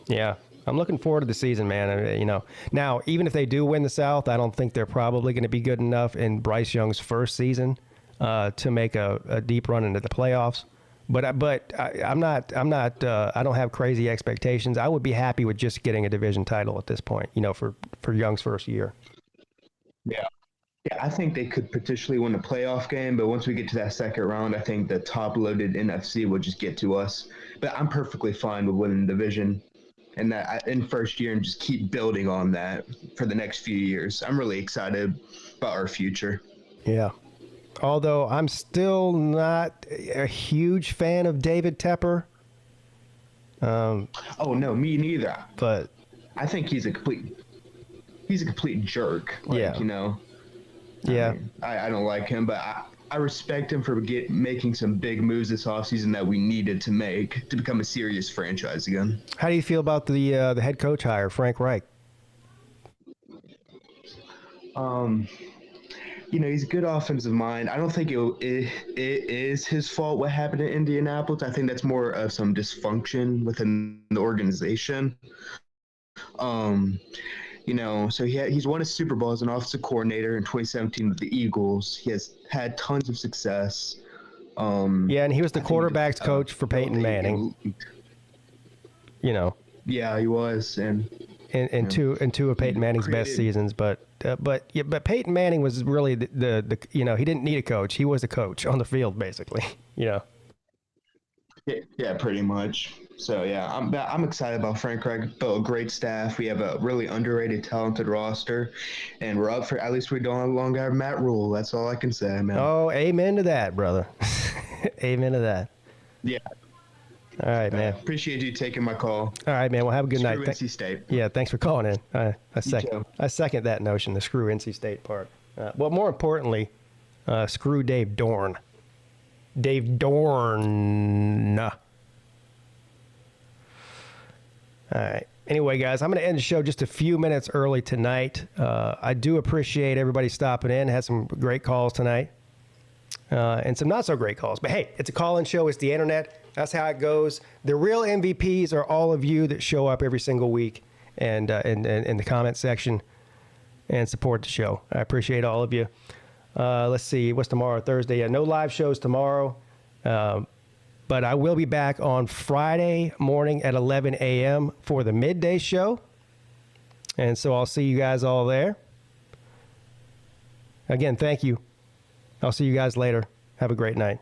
Yeah. I'm looking forward to the season, man. I mean, now, even if they do win the South, I don't think they're probably going to be good enough in Bryce Young's first season to make a deep run into the playoffs. But I'm not. I don't have crazy expectations. I would be happy with just getting a division title at this point. For Young's first year. Yeah. Yeah, I think they could potentially win a playoff game, but once we get to that second round, I think the top-loaded NFC will just get to us. But I'm perfectly fine with winning the division and that in first year and just keep building on that for the next few years. I'm really excited about our future. Yeah. Although I'm still not a huge fan of David Tepper. Oh no, me neither. But I think he's a complete jerk. Yeah. Yeah. I don't like him, but I respect him for making some big moves this offseason that we needed to make to become a serious franchise again. How do you feel about the head coach hire, Frank Reich? He's a good offensive mind. I don't think it is his fault what happened in Indianapolis. I think that's more of some dysfunction within the organization. So he's won a Super Bowl as an offensive coordinator in 2017 with the Eagles. He has had tons of success. And he was the quarterbacks coach for Peyton Manning. Yeah, he was, and two of Peyton Manning's best seasons. But Peyton Manning was really the he didn't need a coach. He was a coach on the field, basically. Yeah, pretty much. So yeah, I'm excited about Frank Reich. Built a great staff. We have a really underrated, talented roster, and we're up for. At least we don't longer have Matt Rule. That's all I can say, man. Oh, amen to that, brother. Amen to that. Yeah. All right, man. Appreciate you taking my call. All right, man. Well, have a good night. Screw NC State. Yeah, thanks for calling in. I second that notion, the screw NC State part. Well, more importantly, screw Dave Dorn. Dave Dorn. All right. Anyway, guys, I'm going to end the show just a few minutes early tonight. I do appreciate everybody stopping in. Had some great calls tonight. And some not so great calls. But hey, it's a call-in show. It's the internet. That's how it goes. The real MVPs are all of you that show up every single week and in the comment section and support the show. I appreciate all of you. Let's see. What's tomorrow? Thursday. Yeah, no live shows tomorrow. But I will be back on Friday morning at 11 a.m. for the midday show. And so I'll see you guys all there. Again, thank you. I'll see you guys later. Have a great night.